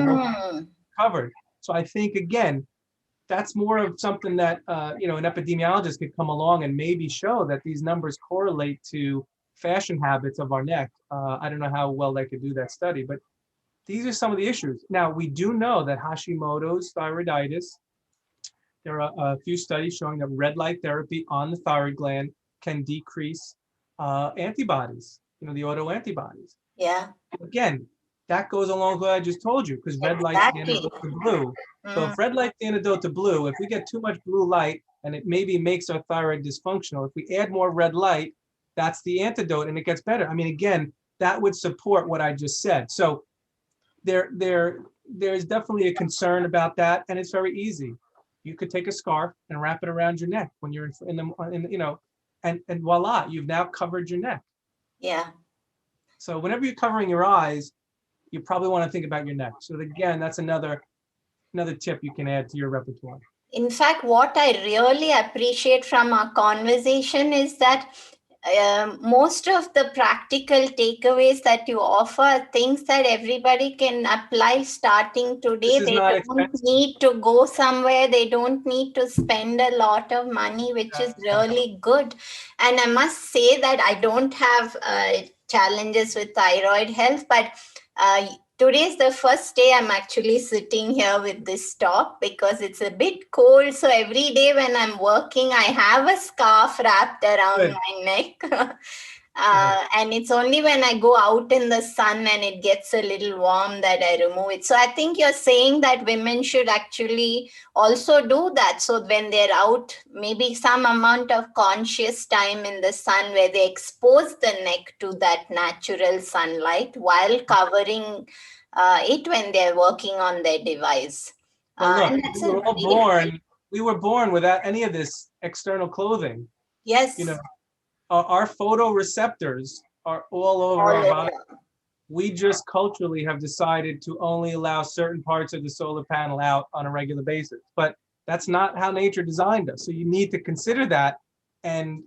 more covered. So I think, again, that's more of something that, an epidemiologist could come along and maybe show that these numbers correlate to fashion habits of our neck. I don't know how well they could do that study, but these are some of the issues. Now, we do know that Hashimoto's thyroiditis, there are a few studies showing that red light therapy on the thyroid gland can decrease antibodies, the autoantibodies. Yeah. Again, that goes along with what I just told you, because red light's the antidote to blue. So if red light's the antidote to blue, if we get too much blue light and it maybe makes our thyroid dysfunctional, if we add more red light, that's the antidote and it gets better. I mean, again, that would support what I just said. So there's definitely a concern about that, and it's very easy. You could take a scarf and wrap it around your neck when you're and voila, you've now covered your neck. Yeah. So whenever you're covering your eyes, you probably want to think about your neck. So again, that's another tip you can add to your repertoire. In fact, what I really appreciate from our conversation is that most of the practical takeaways that you offer are things that everybody can apply starting today. They don't need to go somewhere. They don't need to spend a lot of money, which is really good. And I must say that I don't have challenges with thyroid health, but today is the first day I'm actually sitting here with this top because it's a bit cold. So every day when I'm working, I have a scarf wrapped around my neck. And it's only when I go out in the sun and it gets a little warm that I remove it. So I think you're saying that women should actually also do that. So when they're out, maybe some amount of conscious time in the sun where they expose the neck to that natural sunlight while covering it when they're working on their device. Well, look, we were born without any of this external clothing. Yes. Our photoreceptors are all over our body. We just culturally have decided to only allow certain parts of the solar panel out on a regular basis. But that's not how nature designed us. So you need to consider that and,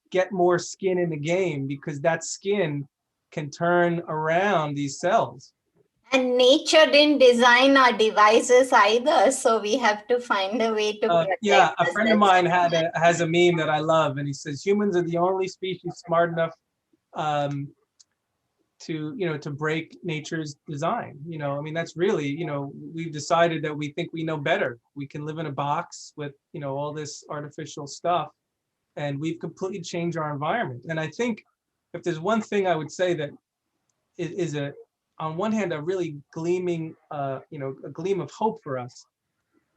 get more skin in the game, because that skin can turn around these cells. And nature didn't design our devices either, so we have to find a way to protect a friend of mine has a meme that I love, and he says humans are the only species smart enough to break nature's design. That's really, we've decided that we think we know better. We can live in a box with all this artificial stuff, and we've completely changed our environment. And I think if there's one thing I would say that is on one hand, a really gleaming, a gleam of hope for us,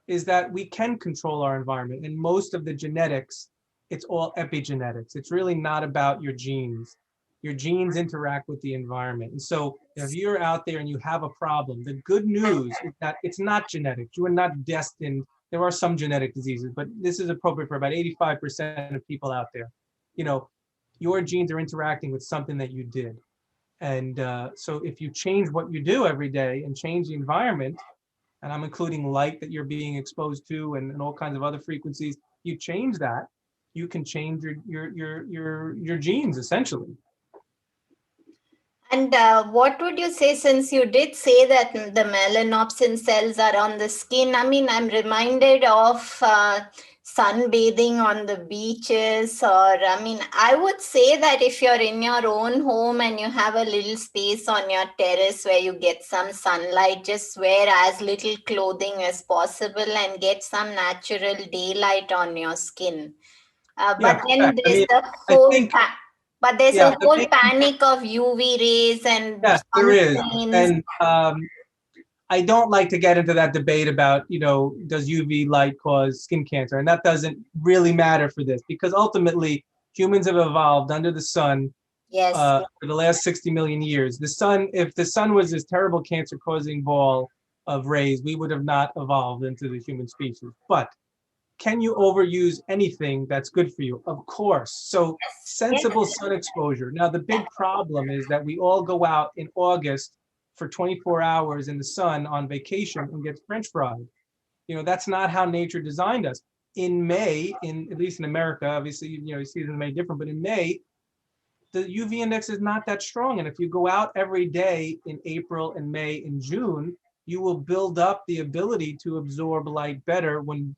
is that we can control our environment. And most of the genetics, it's all epigenetics. It's really not about your genes. Your genes interact with the environment. And so if you're out there and you have a problem, the good news is that it's not genetic. You are not destined. There are some genetic diseases, but this is appropriate for about 85% of people out there. You know, your genes are interacting with something that you did. And so if you change what you do every day and change the environment, and I'm including light that you're being exposed to and all kinds of other frequencies, you change that, you can change your genes essentially. And what would you say, since you did say that the melanopsin cells are on the skin? I mean, I'm reminded of sunbathing on the beaches, or I mean, I would say that if you're in your own home and you have a little space on your terrace where you get some sunlight, just wear as little clothing as possible and get some natural daylight on your skin. Yeah, But then correct. I there's mean, the I whole think, but there's yeah, a whole panic of UV rays and yes, there is. sunscreens. And I don't like to get into that debate about, you know, does UV light cause skin cancer? And that doesn't really matter for this, because ultimately humans have evolved under the sun Yes, for the last 60 million years. The sun, if the sun was this terrible cancer causing ball of rays, we would have not evolved into the human species. But can you overuse anything that's good for you? Of course. So yes, sensible sun exposure. Now, the big problem is that we all go out in August for 24 hours in the sun on vacation and get French fried. You know, that's not how nature designed us. In May, at least in America, obviously, you know, seasons may different, but in May, the UV index is not that strong. And if you go out every day in April and May and June, you will build up the ability to absorb light better when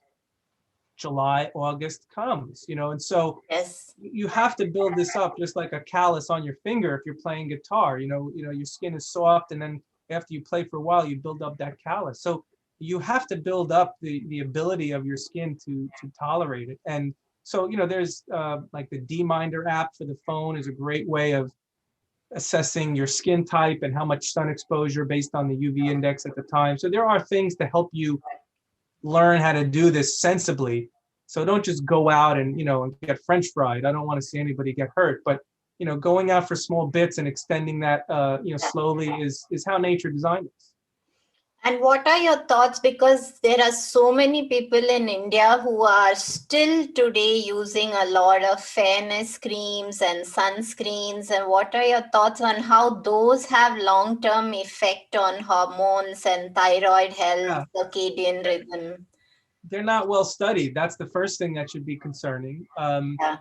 July, August comes, you know. And so yes. you have to build this up just like a callus on your finger if you're playing guitar. Your skin is soft, and then after you play for a while, you build up that callus. So you have to build up the ability of your skin to tolerate it. And so, you know, there's like the D-Minder app for the phone is a great way of assessing your skin type and how much sun exposure based on the UV index at the time. So there are things to help you learn how to do this sensibly. So don't just go out and, you know, and get French fried. I don't want to see anybody get hurt, but, you know, going out for small bits and extending that, you know, slowly is how nature designed us. And what are your thoughts? Because there are so many people in India who are still today using a lot of fairness creams and sunscreens. And what are your thoughts on how those have long-term effect on hormones and thyroid health, Yeah, circadian rhythm? they're not well studied. That's the first thing that should be concerning. Yeah,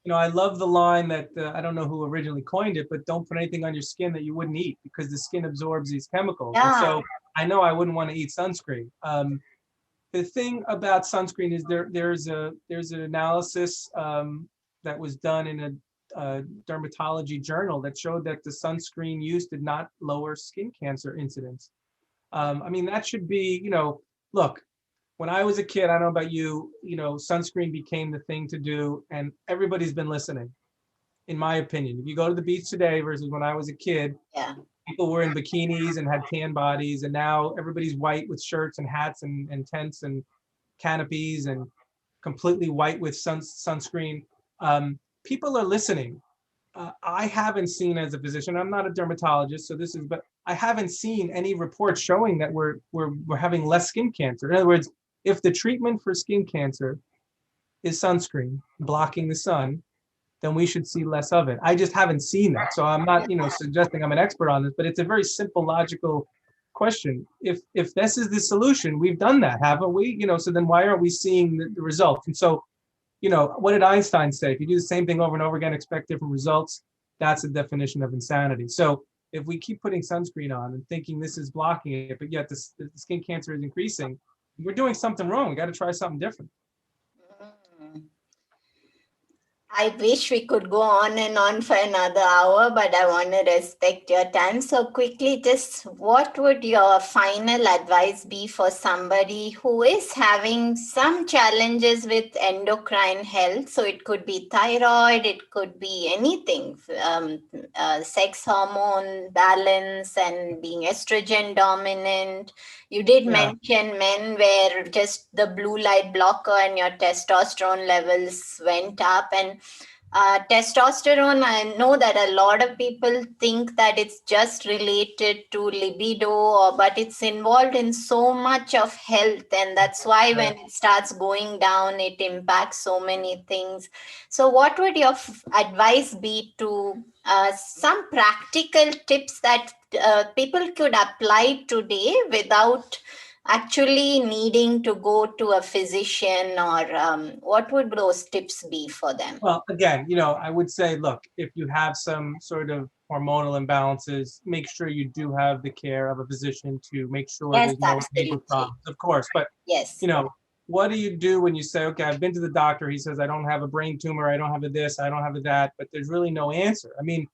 You know, I love the line that I don't know who originally coined it, but don't put anything on your skin that you wouldn't eat, because the skin absorbs these chemicals. And yeah, so I know I wouldn't want to eat sunscreen. The thing about sunscreen is there's an analysis that was done in a dermatology journal that showed that the sunscreen use did not lower skin cancer incidence. I mean, that should be, you know, look, when I was a kid, I don't know about you, you know, sunscreen became the thing to do, and everybody's been listening, in my opinion. If you go to the beach today versus when I was a kid, yeah. people were in bikinis and had tan bodies, and now everybody's white with shirts and hats and tents and canopies and completely white with sunscreen. People are listening. I haven't seen, as a physician, I'm not a dermatologist, so this is, but I haven't seen any reports showing that we're having less skin cancer. In other words, if the treatment for skin cancer is sunscreen, blocking the sun, then we should see less of it. I just haven't seen that. So I'm not, you know, suggesting I'm an expert on this, but it's a very simple, logical question. If this is the solution, we've done that, haven't we? You know, so then why aren't we seeing the results? And so, you know, what did Einstein say? If you do the same thing over and over again, expect different results, that's the definition of insanity. So if we keep putting sunscreen on and thinking this is blocking it, but yet the skin cancer is increasing, we're doing something wrong. We got to try something different. Mm. I wish we could go on and on for another hour, but I want to respect your time. So, quickly, just what would your final advice be for somebody who is having some challenges with endocrine health? So, it could be thyroid, it could be anything, sex hormone balance and being estrogen dominant. You did Yeah. mention men where just the blue light blocker and your testosterone levels went up. And testosterone, I know that a lot of people think that it's just related to libido, but it's involved in so much of health. And that's why Right. when it starts going down, it impacts so many things. So, what would your advice be to some practical tips that people could apply today without actually needing to go to a physician, or what would those tips be for them? Well, again, I would say, look, if you have some sort of hormonal imbalances, make sure you do have the care of a physician to make sure Yes, there's no neighbor absolutely. problems, of course. But, Yes. you know, what do you do when you say, okay, I've been to the doctor. He says, I don't have a brain tumor. I don't have a this. I don't have a that. But there's really no answer. I mean,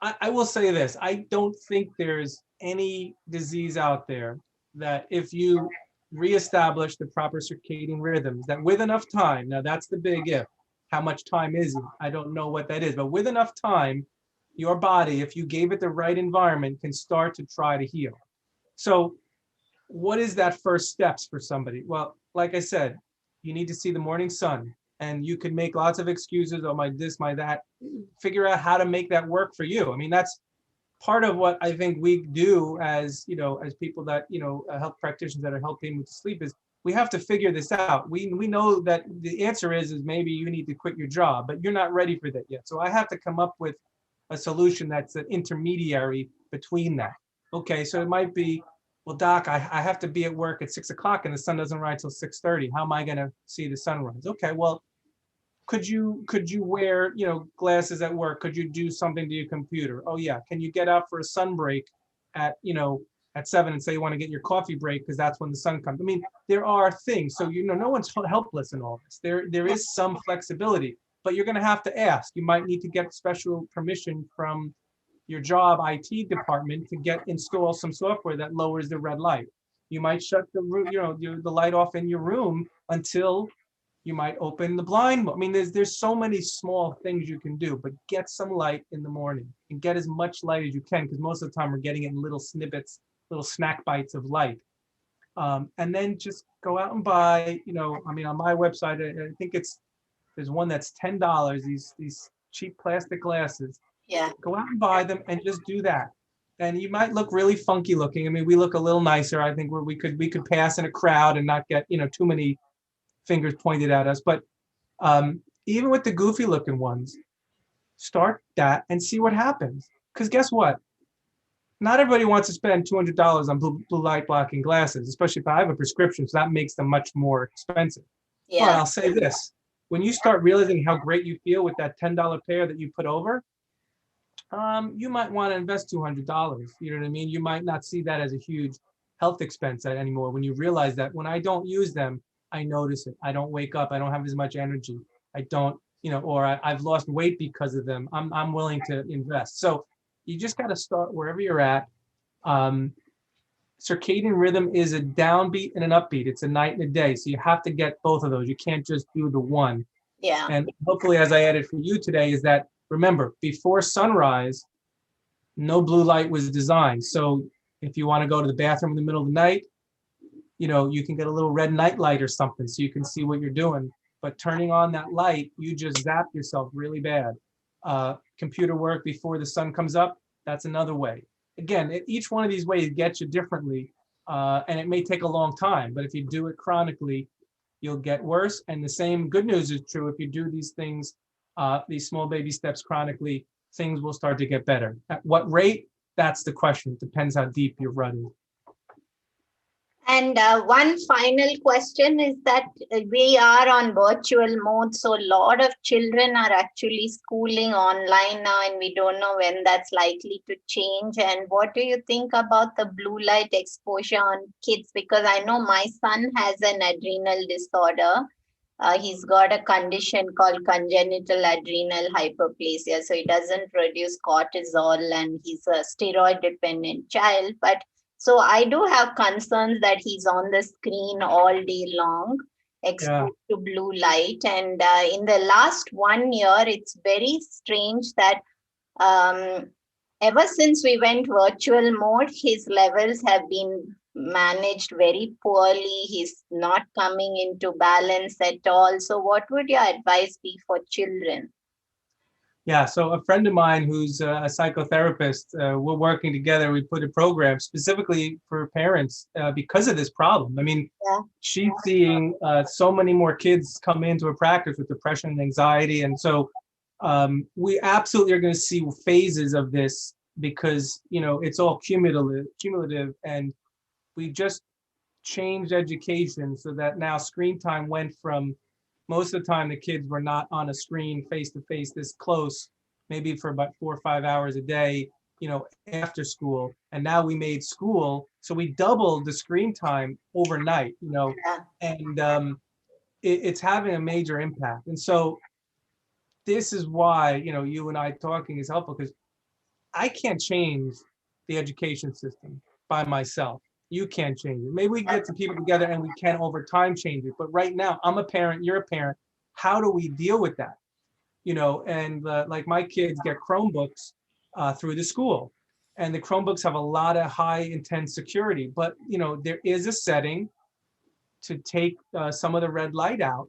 I will say this. I don't think there's any disease out there that if you reestablish the proper circadian rhythms, that with enough time, now that's the big if, how much time is it? I don't know what that is, but with enough time, your body, if you gave it the right environment, can start to try to heal. So what is that first steps for somebody? Well, like I said, you need to see the morning sun, and you can make lots of excuses, oh, my this, my that. Figure out how to make that work for you. I mean, that's part of what I think we do as, as people that, health practitioners that are helping with sleep, is we have to figure this out. We know that the answer is maybe you need to quit your job, but you're not ready for that yet. So I have to come up with a solution that's an intermediary between that. Okay, so it might be, well, doc, I have to be at work at 6 o'clock and the sun doesn't rise till 6:30. How am I going to see the sunrise? Okay, well, could you wear, glasses at work? Could you do something to your computer? Oh yeah. Can you get out for a sun break at, at 7 and say you want to get your coffee break because that's when the sun comes? I mean, there are things. So, no one's helpless in all this. There is some flexibility, but you're going to have to ask. You might need to get special permission from your job IT department to install some software that lowers the red light. You might shut the room, the light off in your room until you might open the blind. I mean, there's so many small things you can do, but get some light in the morning and get as much light as you can, because most of the time we're getting it in little snippets, little snack bites of light. And then just go out and buy, I mean, on my website, I think there's one that's $10, these cheap plastic glasses. Yeah. Go out and buy them and just do that. And you might look really funky looking. I mean, we look a little nicer, I think, where we could pass in a crowd and not get, too many fingers pointed at us. But even with the goofy looking ones, start that and see what happens. Because guess what? Not everybody wants to spend $200 on blue light blocking glasses, especially if I have a prescription. So that makes them much more expensive. But Yeah. I'll say this: when you start realizing how great you feel with that $10 pair that you put over, you might want to invest $200. You know what I mean? You might not see that as a huge health expense anymore when you realize that when I don't use them, I notice it. I don't wake up. I don't have as much energy. I don't, or I've lost weight because of them. I'm willing to invest. So you just got to start wherever you're at. Um, Circadian rhythm is a downbeat and an upbeat. It's a night and a day. So you have to get both of those. You can't just do the one. Yeah. And hopefully, as I added for you today, is that remember, before sunrise, no blue light was designed. So if you want to go to the bathroom in the middle of the night, you can get a little red night light or something so you can see what you're doing. But turning on that light, you just zap yourself really bad. Computer work before the sun comes up, that's another way. Again, each one of these ways gets you differently, and it may take a long time, but if you do it chronically, you'll get worse. And the same good news is true if you do these things, these small baby steps chronically, things will start to get better. At what rate? That's the question. It depends how deep you're running. And one final question is that we are on virtual mode, so a lot of children are actually schooling online now, and we don't know when that's likely to change. And what do you think about the blue light exposure on kids? Because I know my son has an adrenal disorder, He's got a condition called congenital adrenal hyperplasia, so he doesn't produce cortisol, and he's a steroid dependent child. But so I do have concerns that he's on the screen all day long, Yeah. exposed to blue light. And in the last 1 year, it's very strange that um, ever since we went virtual mode, his levels have been managed very poorly. He's not coming into balance at all. So, what would your advice be for children? Yeah, so a friend of mine who's a psychotherapist, we're working together. We put a program specifically for parents because of this problem. I mean, Yeah. she's seeing so many more kids come into her practice with depression and anxiety. And so we absolutely are going to see phases of this because, it's all cumulative. And we just changed education so that now screen time went from most of the time the kids were not on a screen face to face this close, maybe for about 4 or 5 hours a day, after school. And now we made school, so we doubled the screen time overnight, Yeah. and it's having a major impact. And so this is why, you and I talking is helpful because I can't change the education system by myself. You can't change it. Maybe we can get some people together and we can over time change it. But right now, I'm a parent, you're a parent. How do we deal with that? And like my kids get Chromebooks through the school, and the Chromebooks have a lot of high intense security. But there is a setting to take some of the red light out,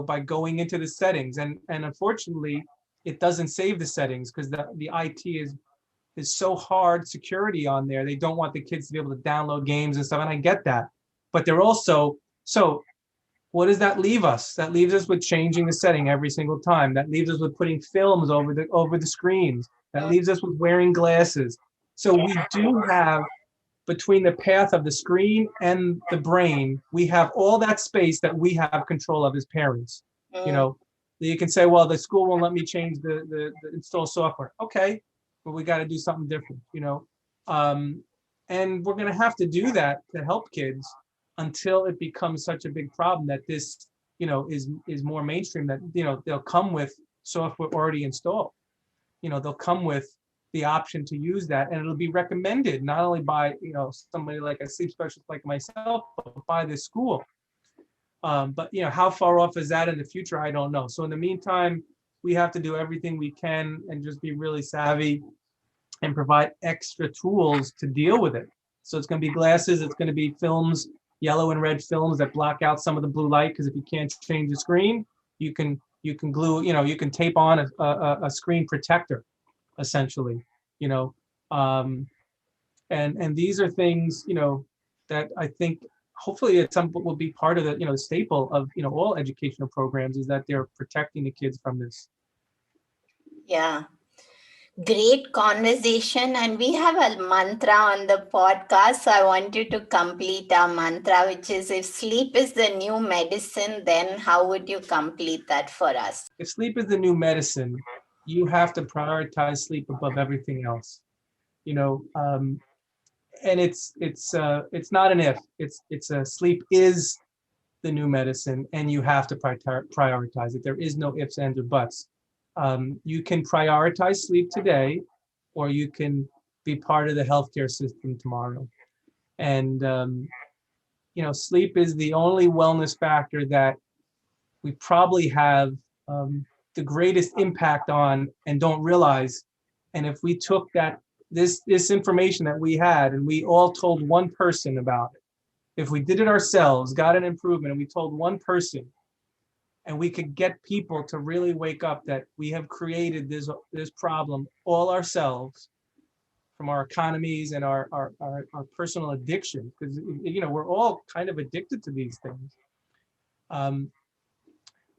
by going into the settings. And unfortunately, it doesn't save the settings because the IT is so hard security on there. They don't want the kids to be able to download games and stuff. And I get that. But they're also, so what does that leave us? That leaves us with changing the setting every single time. That leaves us with putting films over the screens. That leaves us with wearing glasses. So we do have, between the path of the screen and the brain, we have all that space that we have control of as parents. You Mm. know, you can say, well, the school won't let me change the install software. Okay, but we got to do something different, um, and we're going to have to do that to help kids until it becomes such a big problem that this, is more mainstream, that, they'll come with software already installed. They'll come with the option to use that, and it'll be recommended not only by, somebody like a sleep specialist like myself, but by the school. But how far off is that in the future? I don't know. So in the meantime, we have to do everything we can and just be really savvy and provide extra tools to deal with it. So it's going to be glasses, it's going to be films, yellow and red films that block out some of the blue light, because if you can't change the screen, you can glue, you can tape on a screen protector, essentially, you know. Um, and these are things, that I think hopefully at some point will be part of the, the staple of, all educational programs, is that they're protecting the kids from this. Yeah. Great conversation. And we have a mantra on the podcast. So I want you to complete our mantra, which is, if sleep is the new medicine, then how would you complete that for us? If sleep is the new medicine, you have to prioritize sleep above everything else. You know, and it's not an if. It's a sleep is the new medicine, and you have to prioritize it. There is no ifs, ands, or buts. You can prioritize sleep today, or you can be part of the healthcare system tomorrow. And sleep is the only wellness factor that we probably have the greatest impact on and don't realize. And if we took this information that we had and we all told one person about it, if we did it ourselves, got an improvement, and we told one person, and we could get people to really wake up that we have created this problem all ourselves, from our economies and our personal addiction, because we're all kind of addicted to these things.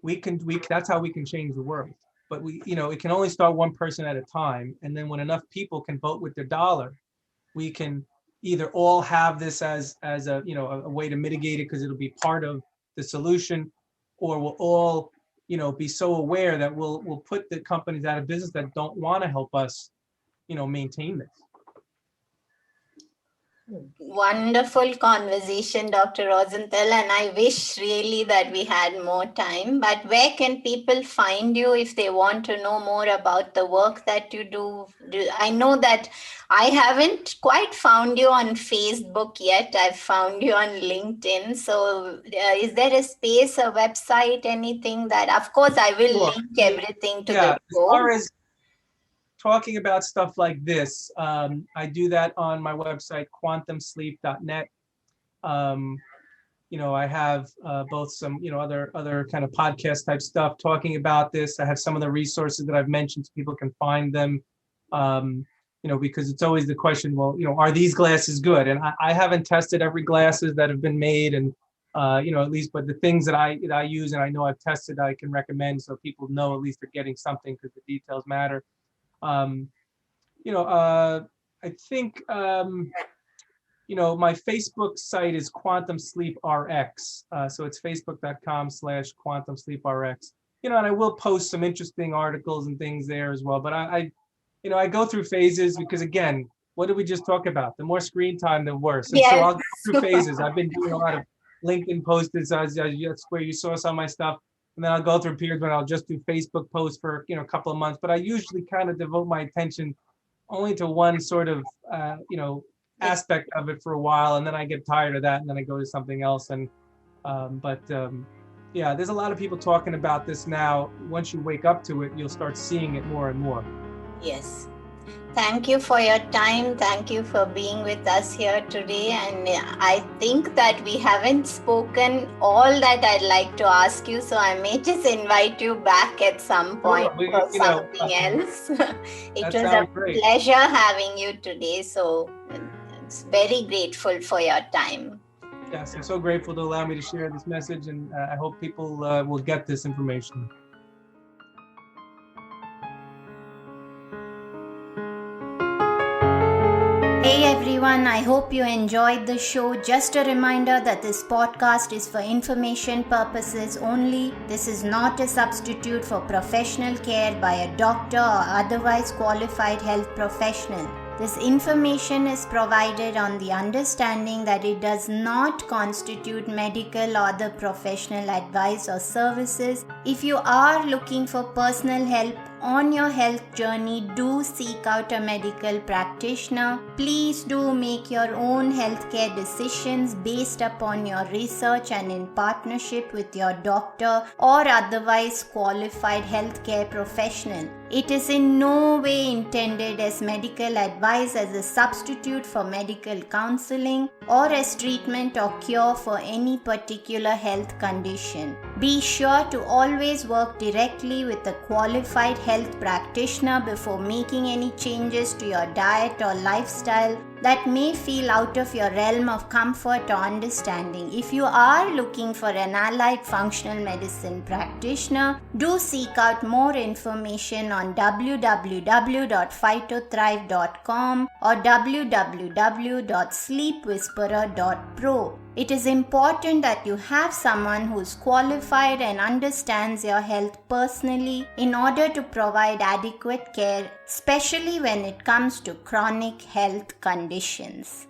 We that's how we can change the world. But it can only start one person at a time, and then when enough people can vote with their dollar, we can either all have this as a way to mitigate it, because it'll be part of the solution, or we'll all be so aware that we'll put the companies out of business that don't want to help us maintain this. Wonderful conversation, Dr. Rosenthal, and I wish really that we had more time. But where can people find you if they want to know more about the work that you do? I know that I haven't quite found you on Facebook yet. I've found you on LinkedIn. So, is there a space, a website, anything that, of course, I will Sure. link everything to Yeah, the as show. far as talking about stuff like this, I do that on my website, quantumsleep.net. I have both some, other kind of podcast type stuff talking about this. I have some of the resources that I've mentioned so people can find them. Because it's always the question, well, are these glasses good? And I haven't tested every glasses that have been made, and at least, but the things that I use and I know I've tested, I can recommend so people know at least they're getting something because the details matter. I think my Facebook site is Quantum Sleep RX. So it's facebook.com/Quantum Sleep RX. And I will post some interesting articles and things there as well. But I go through phases because, again, what did we just talk about? The more screen time, the worse. And so I'll go through phases. I've been doing a lot of LinkedIn posts. That's where you saw some of my stuff. And then I'll go through periods when I'll just do Facebook posts for, a couple of months. But I usually kind of devote my attention only to one sort of, aspect of it for a while, and then I get tired of that, and then I go to something else. And there's a lot of people talking about this now. Once you wake up to it, you'll start seeing it more and more. Yes. Thank you for your time. Thank you for being with us here today. And I think that we haven't spoken all that I'd like to ask you, so I may just invite you back at some point for something else. It was a pleasure having you today. So it's very grateful for your time. Yes, I'm so grateful to allow me to share this message, and I hope people will get this information. Hey everyone, I hope you enjoyed the show. Just a reminder that this podcast is for information purposes only. This is not a substitute for professional care by a doctor or otherwise qualified health professional. This information is provided on the understanding that it does not constitute medical or other professional advice or services. If you are looking for personal help on your health journey, do seek out a medical practitioner. Please do make your own healthcare decisions based upon your research and in partnership with your doctor or otherwise qualified healthcare professional. It is in no way intended as medical advice, as a substitute for medical counseling, or as treatment or cure for any particular health condition. Be sure to always work directly with a qualified health practitioner before making any changes to your diet or lifestyle that may feel out of your realm of comfort or understanding. If you are looking for an allied functional medicine practitioner, do seek out more information on www.phytothrive.com or www.sleepwhisperer.pro. It is important that you have someone who is qualified and understands your health personally in order to provide adequate care, especially when it comes to chronic health conditions.